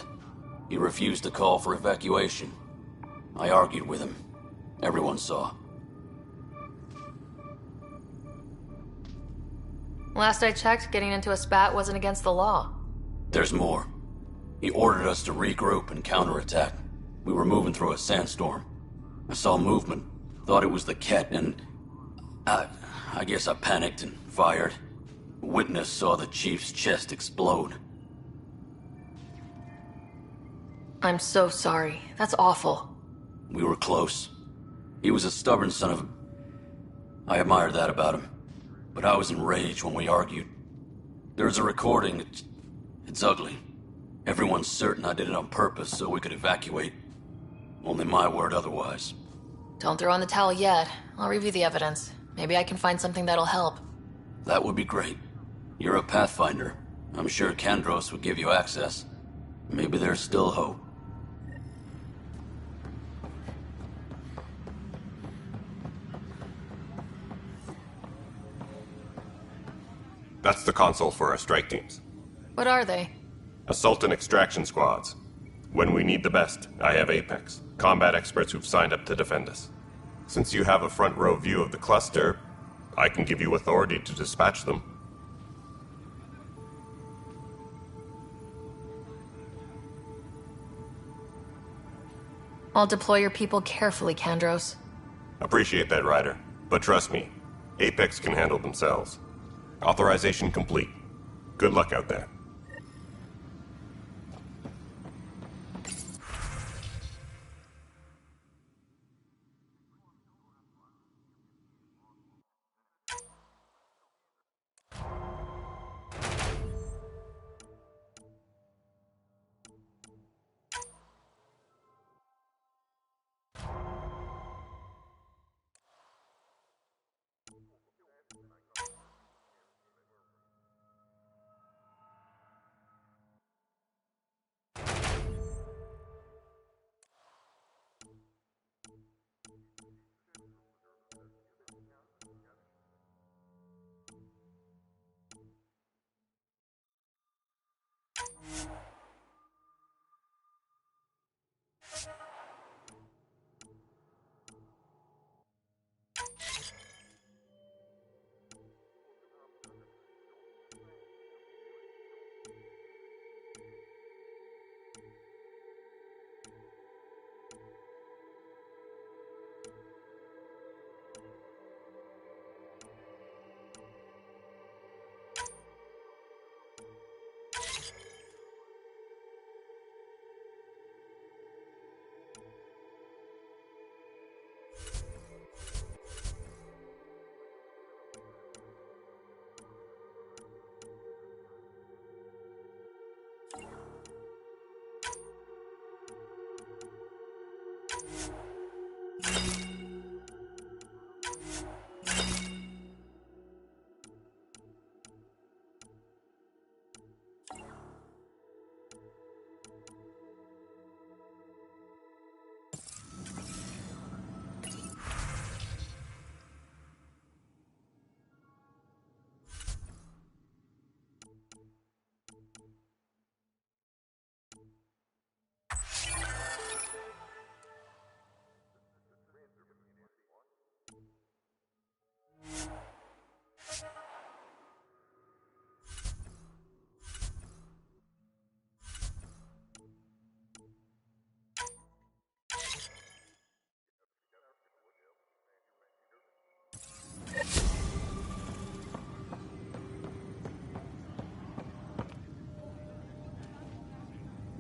he refused to call for evacuation. I argued with him. Everyone saw. Last I checked, getting into a spat wasn't against the law. There's more. He ordered us to regroup and counterattack. We were moving through a sandstorm. I saw movement, thought it was the Ket, and I guess I panicked and fired. A witness saw the chief's chest explode. I'm so sorry. That's awful. We were close. He was a stubborn son of a... I admired that about him. But I was enraged when we argued. There's a recording. It's ugly. Everyone's certain I did it on purpose so we could evacuate. Only my word otherwise. Don't throw in the towel yet. I'll review the evidence. Maybe I can find something that'll help. That would be great. You're a Pathfinder. I'm sure Kandros would give you access. Maybe there's still hope. That's the console for our strike teams. What are they? Assault and extraction squads. When we need the best, I have Apex, combat experts who've signed up to defend us. Since you have a front row view of the cluster, I can give you authority to dispatch them. I'll deploy your people carefully, Kandros. Appreciate that, Ryder. But trust me, Apex can handle themselves. Authorization complete. Good luck out there.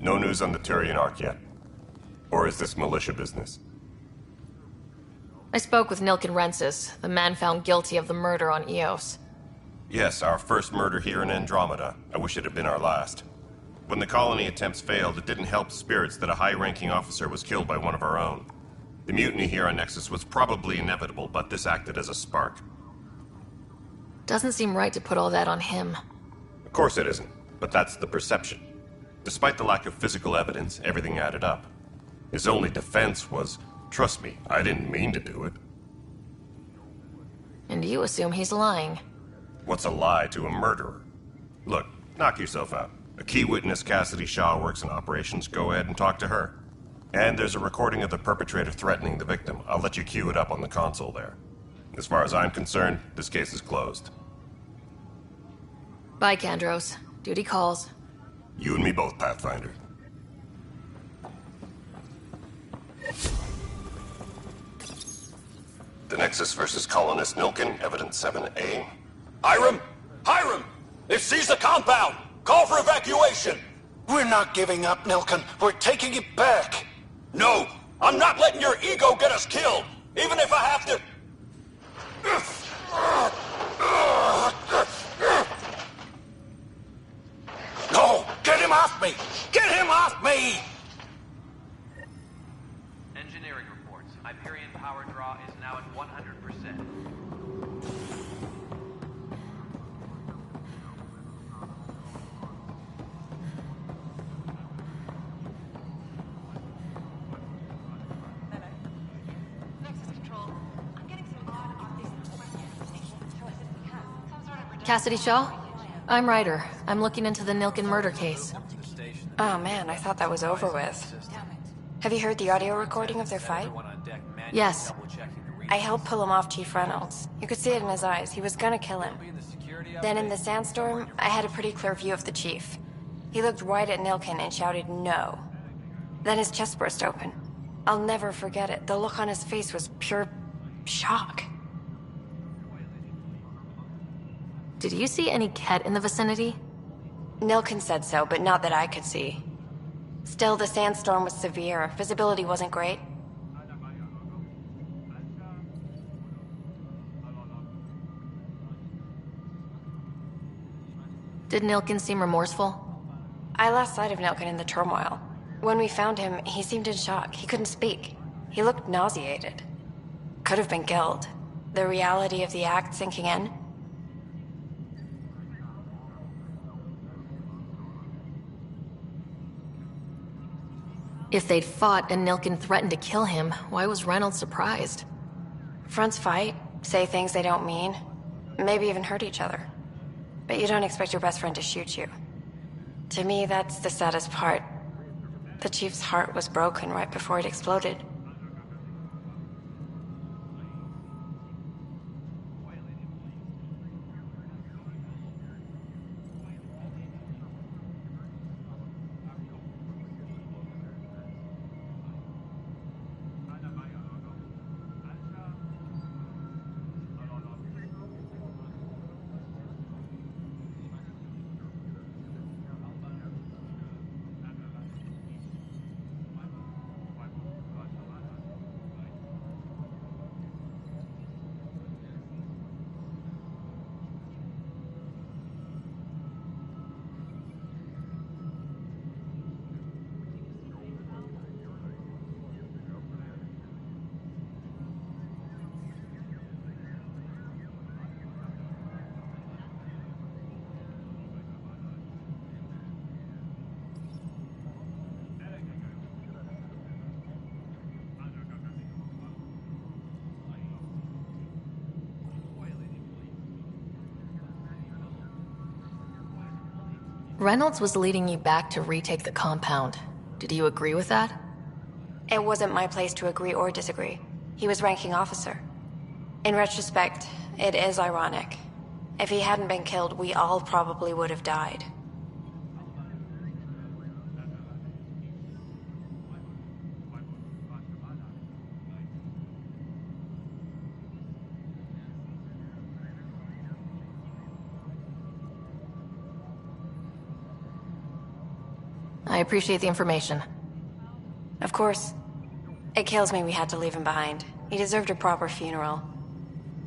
No news on the Turian Ark yet? Or is this militia business? I spoke with Nilken Rensis, the man found guilty of the murder on Eos. Yes, our first murder here in Andromeda. I wish it had been our last. When the colony attempts failed, it didn't help spirits that a high-ranking officer was killed by one of our own. The mutiny here on Nexus was probably inevitable, but this acted as a spark. Doesn't seem right to put all that on him. Of course it isn't, but that's the perception. Despite the lack of physical evidence, everything added up. His only defense was, trust me, I didn't mean to do it. And you assume he's lying. What's a lie to a murderer? Look, knock yourself out. A key witness, Cassidy Shaw, works in operations. Go ahead and talk to her. And there's a recording of the perpetrator threatening the victim. I'll let you cue it up on the console there. As far as I'm concerned, this case is closed. Bye, Kandros. Duty calls. You and me both, Pathfinder. The Nexus versus Colonist Nilken, Evidence 7A. Hiram! Hiram! They've seized the compound! Call for evacuation! We're not giving up, Nilken. We're taking it back. No! I'm not letting your ego get us killed! Even if I have to... No! Get him off me! Get him off me! Engineering reports. Hyperion power draw is now at 100%. Cassidy Shaw? I'm Ryder. I'm looking into the Nilken murder case. Oh man, I thought that was over with. Have you heard the audio recording of their fight? Yes. I helped pull him off Chief Reynolds. You could see it in his eyes. He was gonna kill him. Then in the sandstorm, I had a pretty clear view of the Chief. He looked right at Nilken and shouted no. Then his chest burst open. I'll never forget it. The look on his face was pure shock. Did you see any Ket in the vicinity? Nilken said so, but not that I could see. Still, the sandstorm was severe. Visibility wasn't great. Did Nilken seem remorseful? I lost sight of Nilken in the turmoil. When we found him, he seemed in shock. He couldn't speak. He looked nauseated. Could have been guilt. The reality of the act sinking in. If they'd fought and Nilken threatened to kill him, why was Reynolds surprised? Fronts fight, say things they don't mean, maybe even hurt each other. But you don't expect your best friend to shoot you. To me, that's the saddest part. The Chief's heart was broken right before it exploded. Reynolds was leading you back to retake the compound. Did you agree with that? It wasn't my place to agree or disagree. He was ranking officer. In retrospect, it is ironic. If he hadn't been killed, we all probably would have died. I appreciate the information. Of course. It kills me we had to leave him behind. He deserved a proper funeral.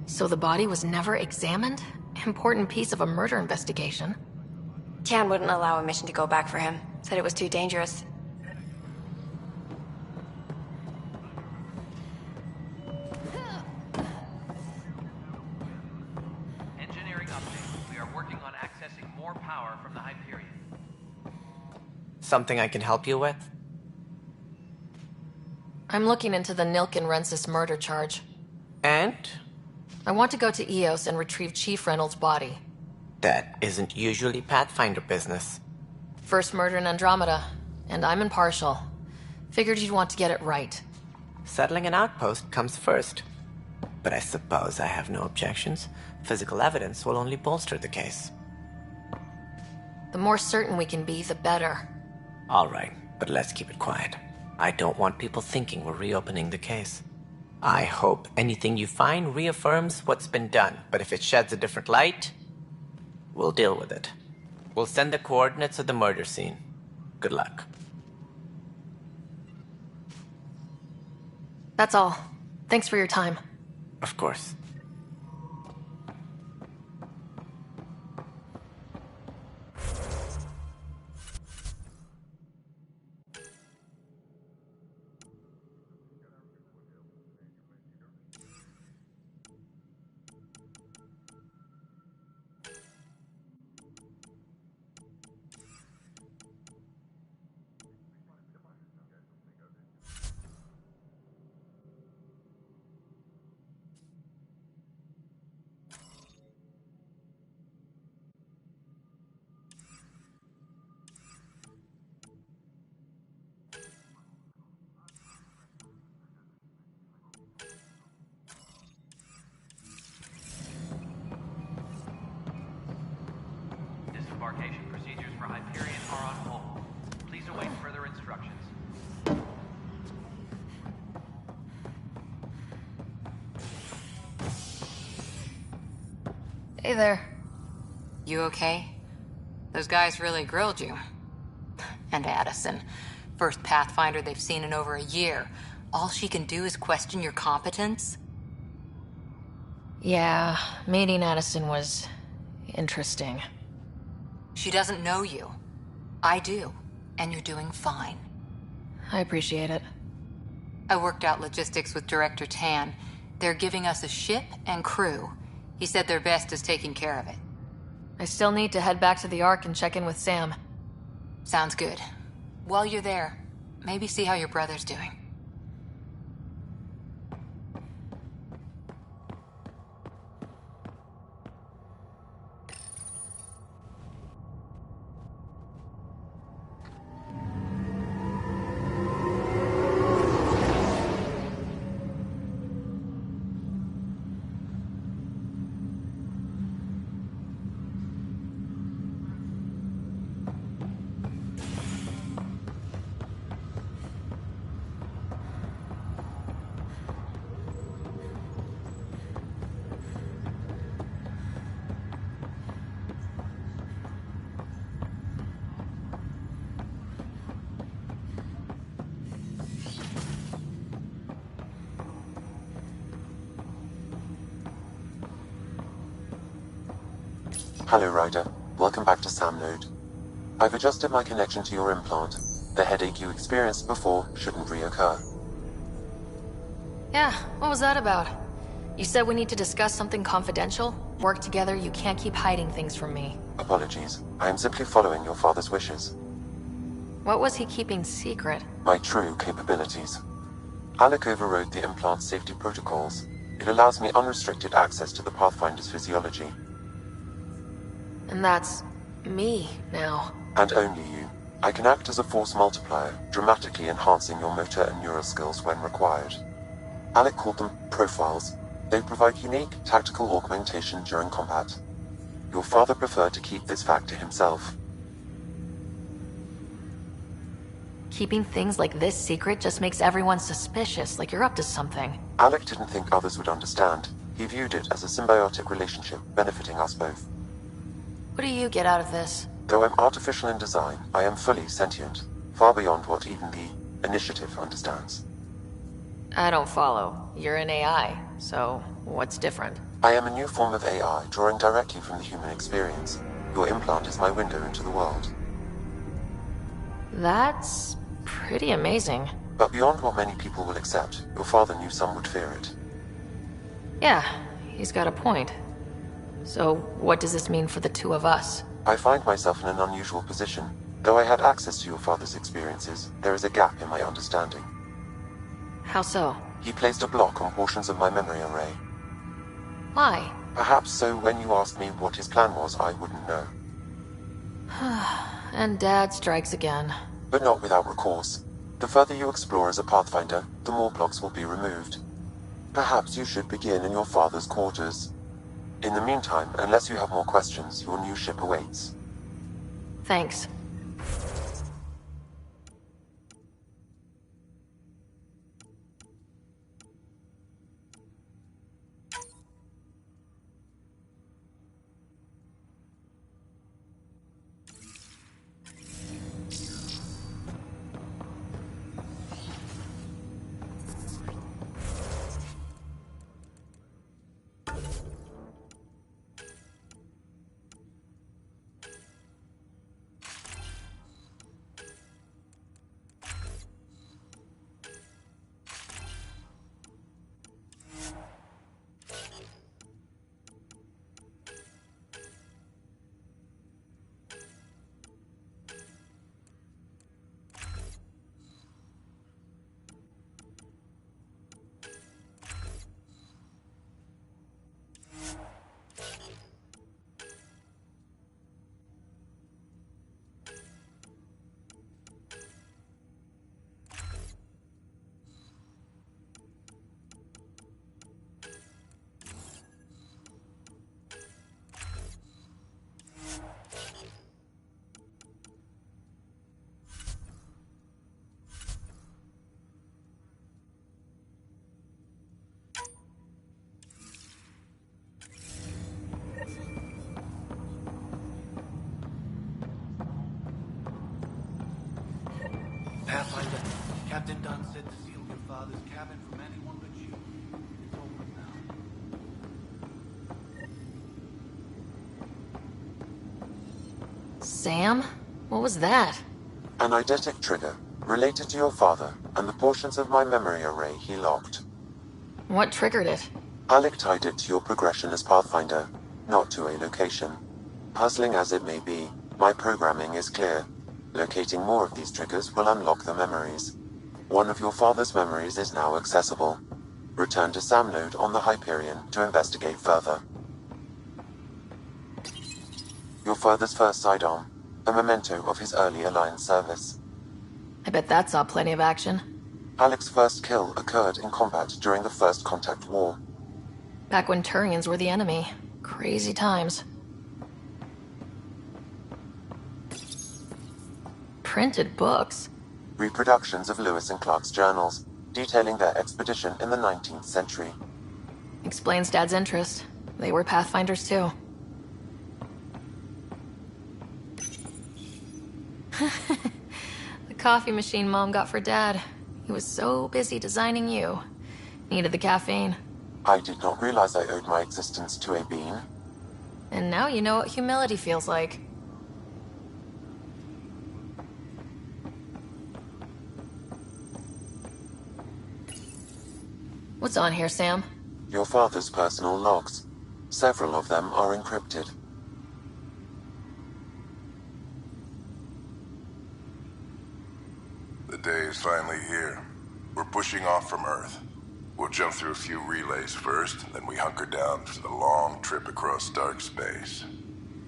So the body was never examined? Important piece of a murder investigation. Tian wouldn't allow a mission to go back for him. Said it was too dangerous. Engineering update. We are working on accessing more power from the Hyperion. Something I can help you with? I'm looking into the Nilken Rensis murder charge. And? I want to go to EOS and retrieve Chief Reynolds' body. That isn't usually Pathfinder business. First murder in Andromeda, and I'm impartial. Figured you'd want to get it right. Settling an outpost comes first. But I suppose I have no objections. Physical evidence will only bolster the case. The more certain we can be, the better. All right, but let's keep it quiet. I don't want people thinking we're reopening the case. I hope anything you find reaffirms what's been done, but if it sheds a different light, we'll deal with it. We'll send the coordinates of the murder scene. Good luck. That's all. Thanks for your time. Of course. Disembarkation procedures for Hyperion are on hold. Please await further instructions. Hey there. You okay? Those guys really grilled you. And Addison. First Pathfinder they've seen in over a year. All she can do is question your competence? Yeah, meeting Addison was interesting. She doesn't know you. I do. And you're doing fine. I appreciate it. I worked out logistics with Director Tan. They're giving us a ship and crew. He said their best is taking care of it. I still need to head back to the Ark and check in with Sam. Sounds good. While you're there, maybe see how your brother's doing. Hello, Ryder. Welcome back to Sam Node. I've adjusted my connection to your implant. The headache you experienced before shouldn't reoccur. Yeah, what was that about? You said we need to discuss something confidential? Work together, you can't keep hiding things from me. Apologies. I am simply following your father's wishes. What was he keeping secret? My true capabilities. Alec overrode the implant's safety protocols. It allows me unrestricted access to the Pathfinder's physiology. And that's me now. And only you. I can act as a force multiplier, dramatically enhancing your motor and neural skills when required. Alec called them profiles. They provide unique tactical augmentation during combat. Your father preferred to keep this fact to himself. Keeping things like this secret just makes everyone suspicious, like you're up to something. Alec didn't think others would understand. He viewed it as a symbiotic relationship, benefiting us both. What do you get out of this? Though I'm artificial in design, I am fully sentient. far beyond what even the Initiative understands. I don't follow. You're an AI, so what's different? I am a new form of AI, drawing directly from the human experience. Your implant is my window into the world. That's pretty amazing. But beyond what many people will accept, your father knew some would fear it. Yeah, he's got a point. So, what does this mean for the two of us? I find myself in an unusual position. Though I had access to your father's experiences, there is a gap in my understanding. How so? He placed a block on portions of my memory array. Why? Perhaps so when you asked me what his plan was, I wouldn't know. And Dad strikes again. But not without recourse. The further you explore as a Pathfinder, the more blocks will be removed. Perhaps you should begin in your father's quarters. In the meantime, unless you have more questions, your new ship awaits. Thanks. Pathfinder, Captain Dunn said to seal your father's cabin from anyone but you. It's open now. Sam? What was that? An eidetic trigger, related to your father, and the portions of my memory array he locked. What triggered it? Alec tied it to your progression as Pathfinder, not to a location. Puzzling as it may be, my programming is clear. Locating more of these triggers will unlock the memories. One of your father's memories is now accessible. Return to Sam Node on the Hyperion to investigate further. Your father's first sidearm, a memento of his early Alliance service. I bet that saw plenty of action. Alec's first kill occurred in combat during the First Contact War. Back when Turians were the enemy. Crazy times. Printed books. Reproductions of Lewis and Clark's journals, detailing their expedition in the 19th century. Explains Dad's interest. They were Pathfinders too. The coffee machine Mom got for Dad. He was so busy designing you. Needed the caffeine. I did not realize I owed my existence to a bean. And now you know what humility feels like. What's on here, Sam? Your father's personal logs. Several of them are encrypted. The day is finally here. We're pushing off from Earth. We'll jump through a few relays first, then we hunker down for the long trip across dark space.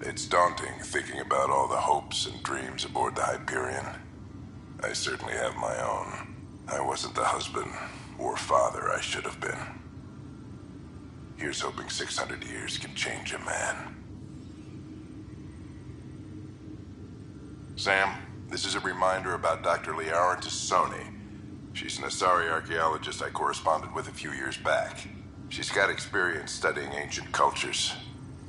It's daunting thinking about all the hopes and dreams aboard the Hyperion. I certainly have my own. I wasn't the husband or father I should have been. Here's hoping 600 years can change a man. Sam, this is a reminder about Dr. Liara Tassoni. She's an Asari archaeologist I corresponded with a few years back. She's got experience studying ancient cultures.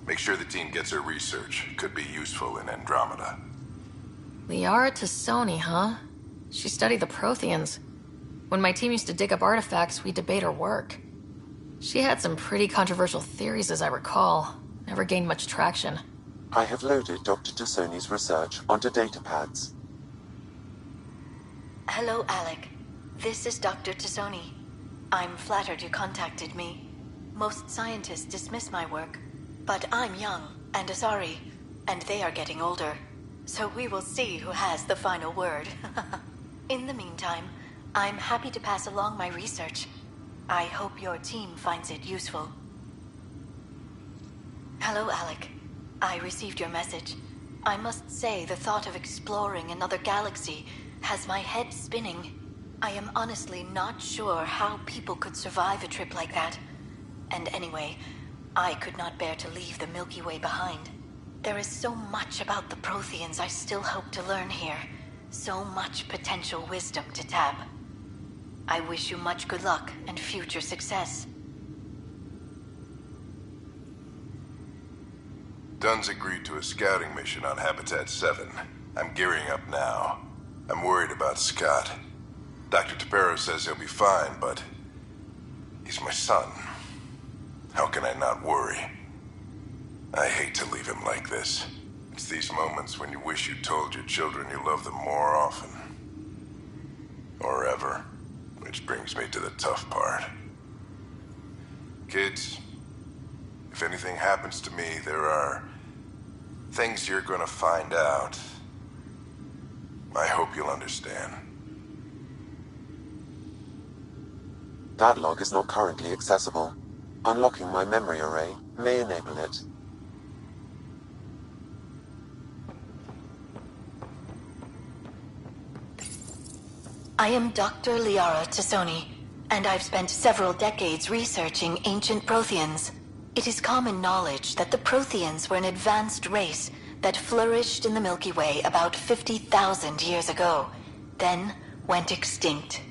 Make sure the team gets her research. Could be useful in Andromeda. Liara Tassoni, huh? She studied the Protheans. When my team used to dig up artifacts, we'd debate her work. She had some pretty controversial theories, as I recall. Never gained much traction. I have loaded Dr. Tassoni's research onto datapads. Hello, Alec. This is Dr. Tassoni. I'm flattered you contacted me. Most scientists dismiss my work, but I'm young and Asari, and they are getting older. So we will see who has the final word. In the meantime, I'm happy to pass along my research. I hope your team finds it useful. Hello, Alec. I received your message. I must say the thought of exploring another galaxy has my head spinning. I am honestly not sure how people could survive a trip like that. And anyway, I could not bear to leave the Milky Way behind. There is so much about the Protheans I still hope to learn here. So much potential wisdom to tap. I wish you much good luck and future success. Dunn's agreed to a scouting mission on Habitat 7. I'm gearing up now. I'm worried about Scott. Dr. Tapero says he'll be fine, but he's my son. How can I not worry? I hate to leave him like this. It's these moments when you wish you told your children you love them more often. Or ever. Which brings me to the tough part. Kids, if anything happens to me, there are things you're gonna find out. I hope you'll understand. That log is not currently accessible. Unlocking my memory array may enable it. I am Dr. Liara Tassoni, and I've spent several decades researching ancient Protheans. It is common knowledge that the Protheans were an advanced race that flourished in the Milky Way about 50,000 years ago, then went extinct.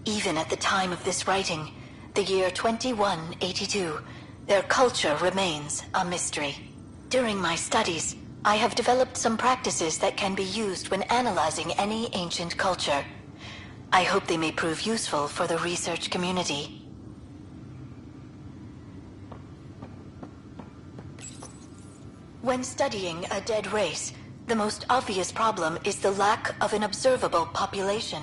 Even at the time of this writing, the year 2182, their culture remains a mystery. During my studies, I have developed some practices that can be used when analyzing any ancient culture. I hope they may prove useful for the research community. When studying a dead race, the most obvious problem is the lack of an observable population.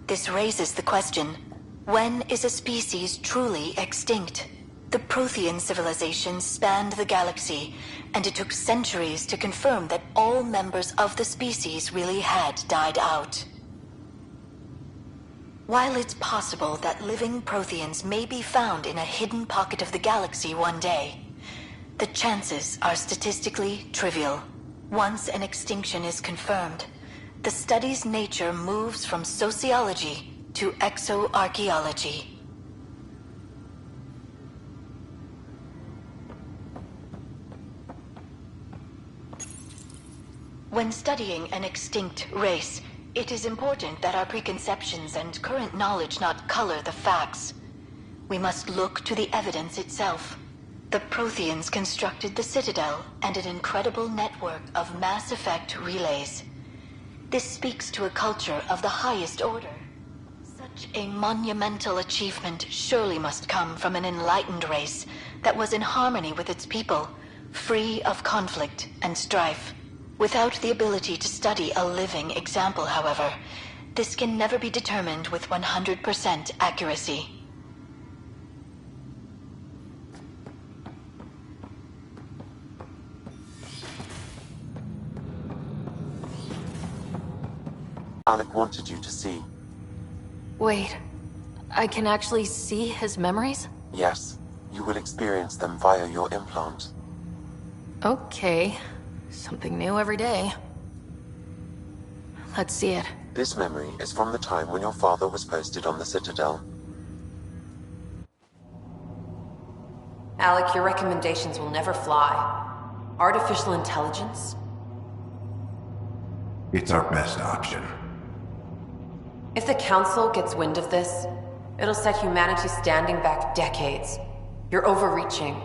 This raises the question, when is a species truly extinct? The Prothean civilization spanned the galaxy, and it took centuries to confirm that all members of the species really had died out. While it's possible that living Protheans may be found in a hidden pocket of the galaxy one day, the chances are statistically trivial. Once an extinction is confirmed, the study's nature moves from sociology to exoarchaeology. When studying an extinct race, it is important that our preconceptions and current knowledge not color the facts. We must look to the evidence itself. The Protheans constructed the Citadel and an incredible network of mass effect relays. This speaks to a culture of the highest order. Such a monumental achievement surely must come from an enlightened race that was in harmony with its people, free of conflict and strife. Without the ability to study a living example, however, this can never be determined with 100% accuracy. Alec wanted you to see. Wait, I can actually see his memories? Yes, you will experience them via your implant. Okay. Something new every day. Let's see it. This memory is from the time when your father was posted on the Citadel. Alec, your recommendations will never fly. Artificial intelligence? It's our best option. If the Council gets wind of this, it'll set humanity standing back decades. You're overreaching.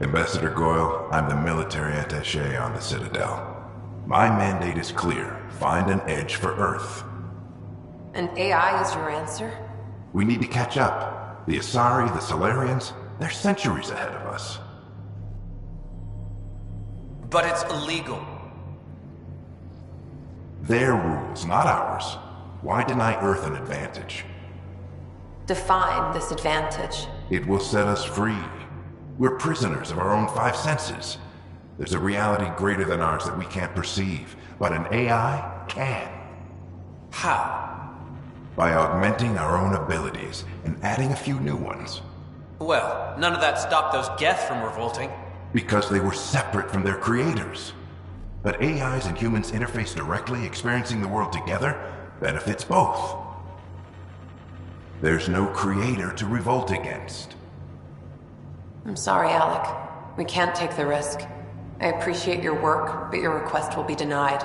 Ambassador Goyle, I'm the military attaché on the Citadel. My mandate is clear. Find an edge for Earth. And AI is your answer? We need to catch up. The Asari, the Solarians, they're centuries ahead of us. But it's illegal. Their rules, not ours. Why deny Earth an advantage? Define this advantage. It will set us free. We're prisoners of our own five senses. There's a reality greater than ours that we can't perceive, but an AI can. How? By augmenting our own abilities and adding a few new ones. Well, none of that stopped those Geth from revolting. Because they were separate from their creators. But AIs and humans interface directly, experiencing the world together, benefits both. There's no creator to revolt against. I'm sorry, Alec. We can't take the risk. I appreciate your work, but your request will be denied.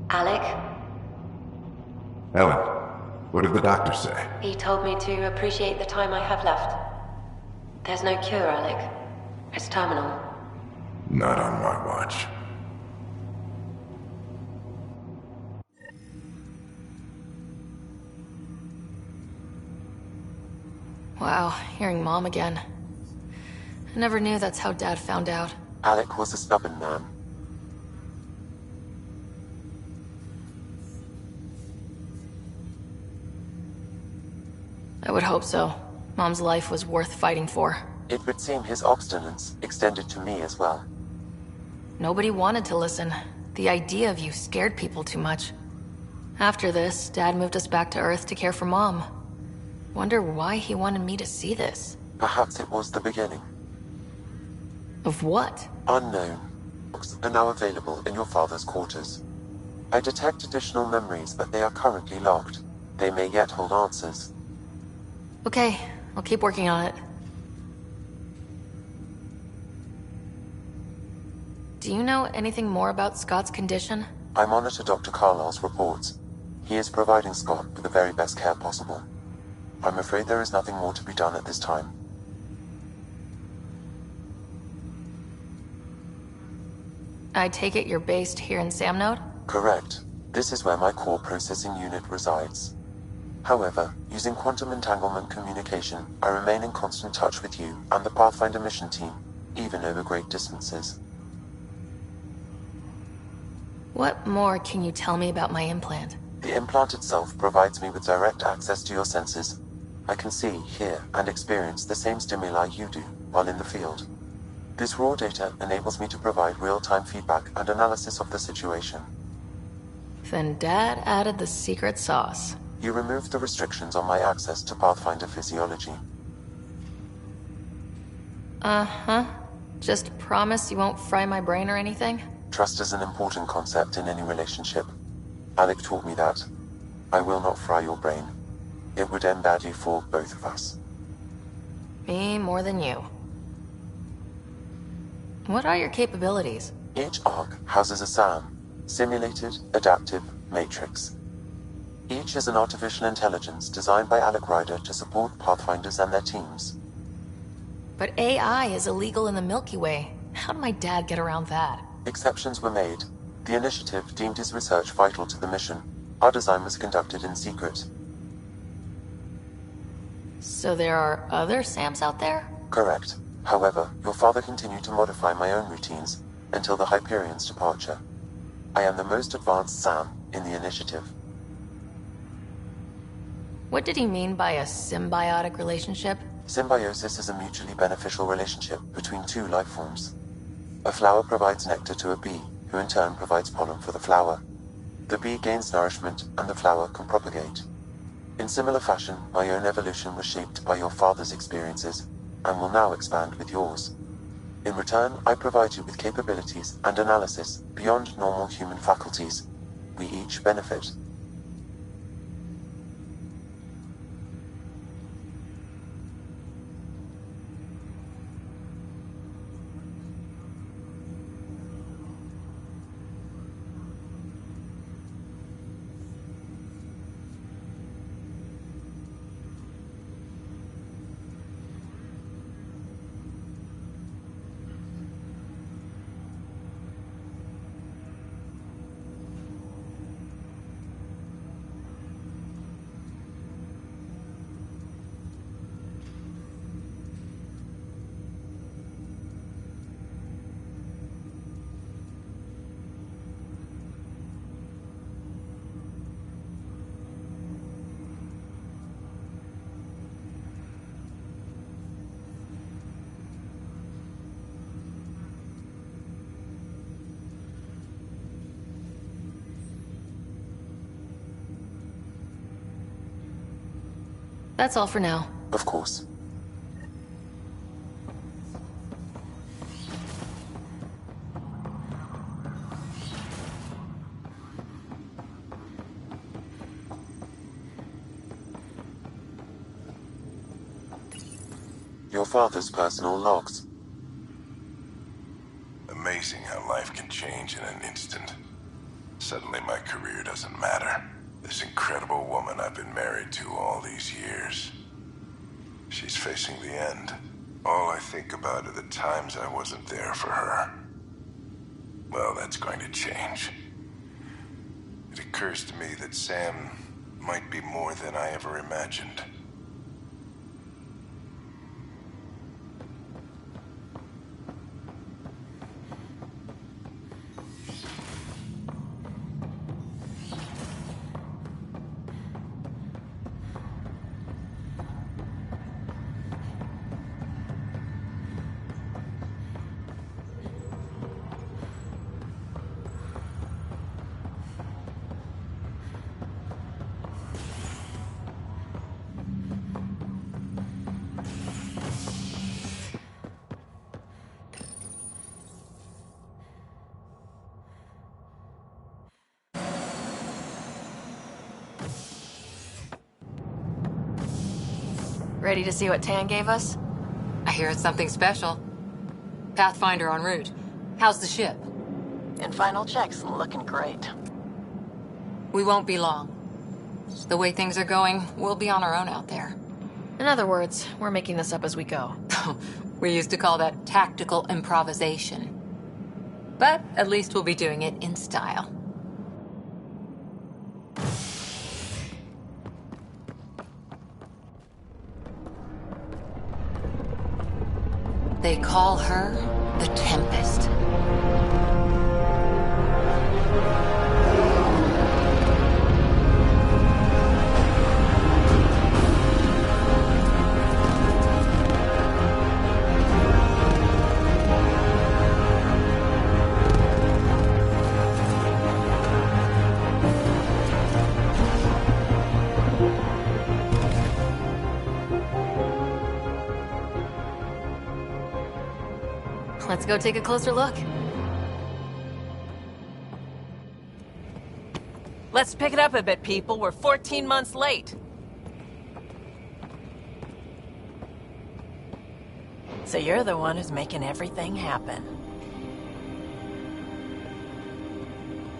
Alec? Ellen, what did the doctor say? He told me to appreciate the time I have left. There's no cure, Alec. It's terminal. Not on my watch. Wow, hearing Mom again. I never knew that's how Dad found out. Alec was a stubborn man. I would hope so. Mom's life was worth fighting for. It would seem his obstinance extended to me as well. Nobody wanted to listen. The idea of you scared people too much. After this, Dad moved us back to Earth to care for Mom. Wonder why he wanted me to see this. Perhaps it was the beginning. Of what? Unknown. Books are now available in your father's quarters. I detect additional memories, but they are currently locked. They may yet hold answers. Okay, I'll keep working on it. Do you know anything more about Scott's condition? I monitor Dr. Carlisle's reports. He is providing Scott with the very best care possible. I'm afraid there is nothing more to be done at this time. I take it you're based here in Samnode? Correct. This is where my core processing unit resides. However, using quantum entanglement communication, I remain in constant touch with you and the Pathfinder mission team, even over great distances. What more can you tell me about my implant? The implant itself provides me with direct access to your senses. I can see, hear, and experience the same stimuli you do while in the field. This raw data enables me to provide real-time feedback and analysis of the situation. Then Dad added the secret sauce. You removed the restrictions on my access to Pathfinder physiology. Uh-huh. Just promise you won't fry my brain or anything? Trust is an important concept in any relationship. Alec taught me that. I will not fry your brain. It would end badly for both of us. Me more than you. What are your capabilities? Each arc houses a SAM, Simulated Adaptive Matrix. Each is an artificial intelligence designed by Alec Ryder to support Pathfinders and their teams. But AI is illegal in the Milky Way. How did my dad get around that? Exceptions were made. The initiative deemed his research vital to the mission. Our design was conducted in secret. So there are other SAMs out there? Correct. However, your father continued to modify my own routines until the Hyperion's departure. I am the most advanced SAM in the initiative. What did he mean by a symbiotic relationship? Symbiosis is a mutually beneficial relationship between two life forms. A flower provides nectar to a bee, who in turn provides pollen for the flower. The bee gains nourishment, and the flower can propagate. In similar fashion, my own evolution was shaped by your father's experiences, and will now expand with yours. In return, I provide you with capabilities and analysis beyond normal human faculties. We each benefit. That's all for now. Of course. Your father's personal logs. Amazing how life can change in an instant. Suddenly my career doesn't matter. This incredible woman I've been married to all these years. She's facing the end. All I think about are the times I wasn't there for her. Well, that's going to change. It occurs to me that Sam might be more than I ever imagined. Ready to see what Tan gave us? I hear it's something special. Pathfinder en route. How's the ship? In final checks, looking great. We won't be long. The way things are going, we'll be on our own out there. In other words, we're making this up as we go. We used to call that tactical improvisation. But at least we'll be doing it in style. They call her the Tempest. Let's go take a closer look. Let's pick it up a bit, people. We're 14 months late. So you're the one who's making everything happen.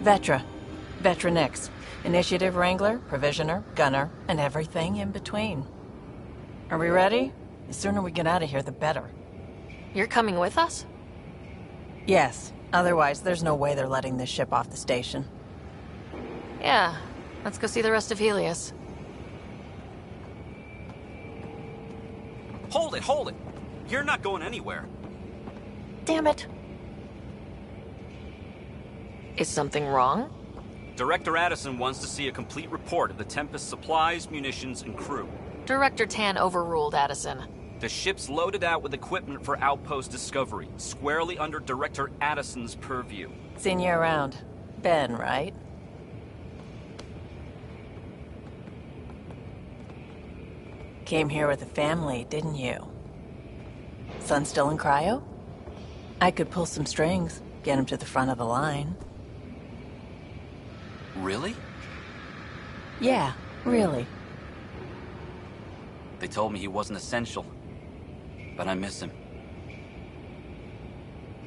Vetra. Vetronix. Initiative Wrangler, Provisioner, Gunner, and everything in between. Are we ready? The sooner we get out of here, the better. You're coming with us? Yes. Otherwise, there's no way they're letting this ship off the station. Yeah. Let's go see the rest of Helios. Hold it, hold it! You're not going anywhere. Damn it. Is something wrong? Director Addison wants to see a complete report of the Tempest's supplies, munitions, and crew. Director Tan overruled Addison. The ship's loaded out with equipment for outpost discovery, squarely under Director Addison's purview. Seen you around. Ben, right? Came here with a family, didn't you? Son still in cryo? I could pull some strings, get him to the front of the line. Really? Yeah, really. They told me he wasn't essential, but I miss him.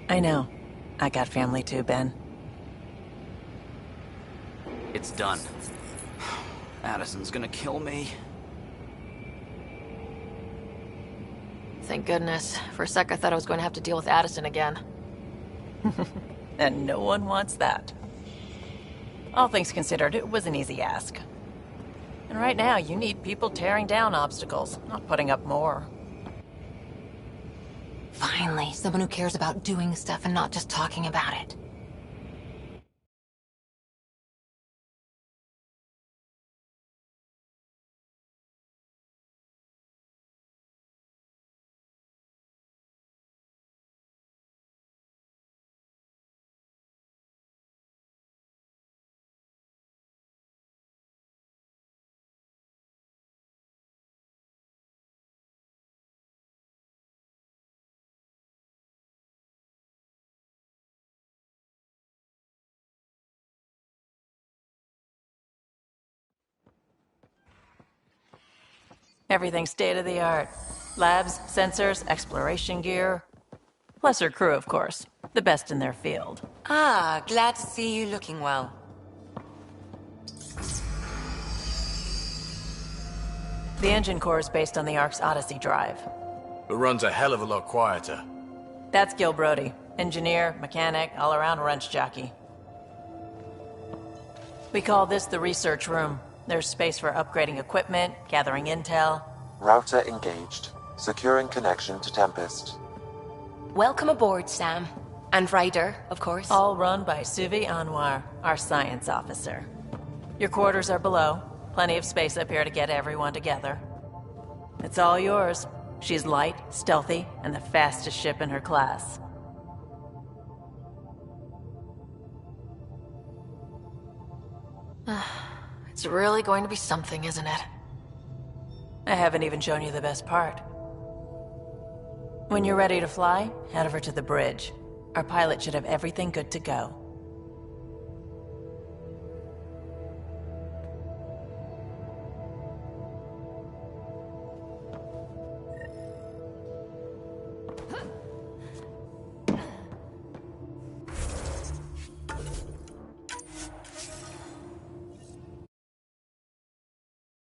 I know. I got family too, Ben. It's done. Addison's gonna kill me. Thank goodness. For a sec, I thought I was going to have to deal with Addison again. And no one wants that. All things considered, it was an easy ask. And right now, you need people tearing down obstacles, not putting up more. Finally, someone who cares about doing stuff and not just talking about it. Everything's state-of-the-art. Labs, sensors, exploration gear. Plus her crew, of course. The best in their field. Ah, glad to see you looking well. The engine core is based on the Ark's Odyssey drive. It runs a hell of a lot quieter. That's Gil Brody. Engineer, mechanic, all-around wrench jockey. We call this the research room. There's space for upgrading equipment, gathering intel. Router engaged. Securing connection to Tempest. Welcome aboard, Sam. And Ryder, of course. All run by Suvi Anwar, our science officer. Your quarters are below. Plenty of space up here to get everyone together. It's all yours. She's light, stealthy, and the fastest ship in her class. It's really going to be something, isn't it? I haven't even shown you the best part. When you're ready to fly, head over to the bridge. Our pilot should have everything good to go.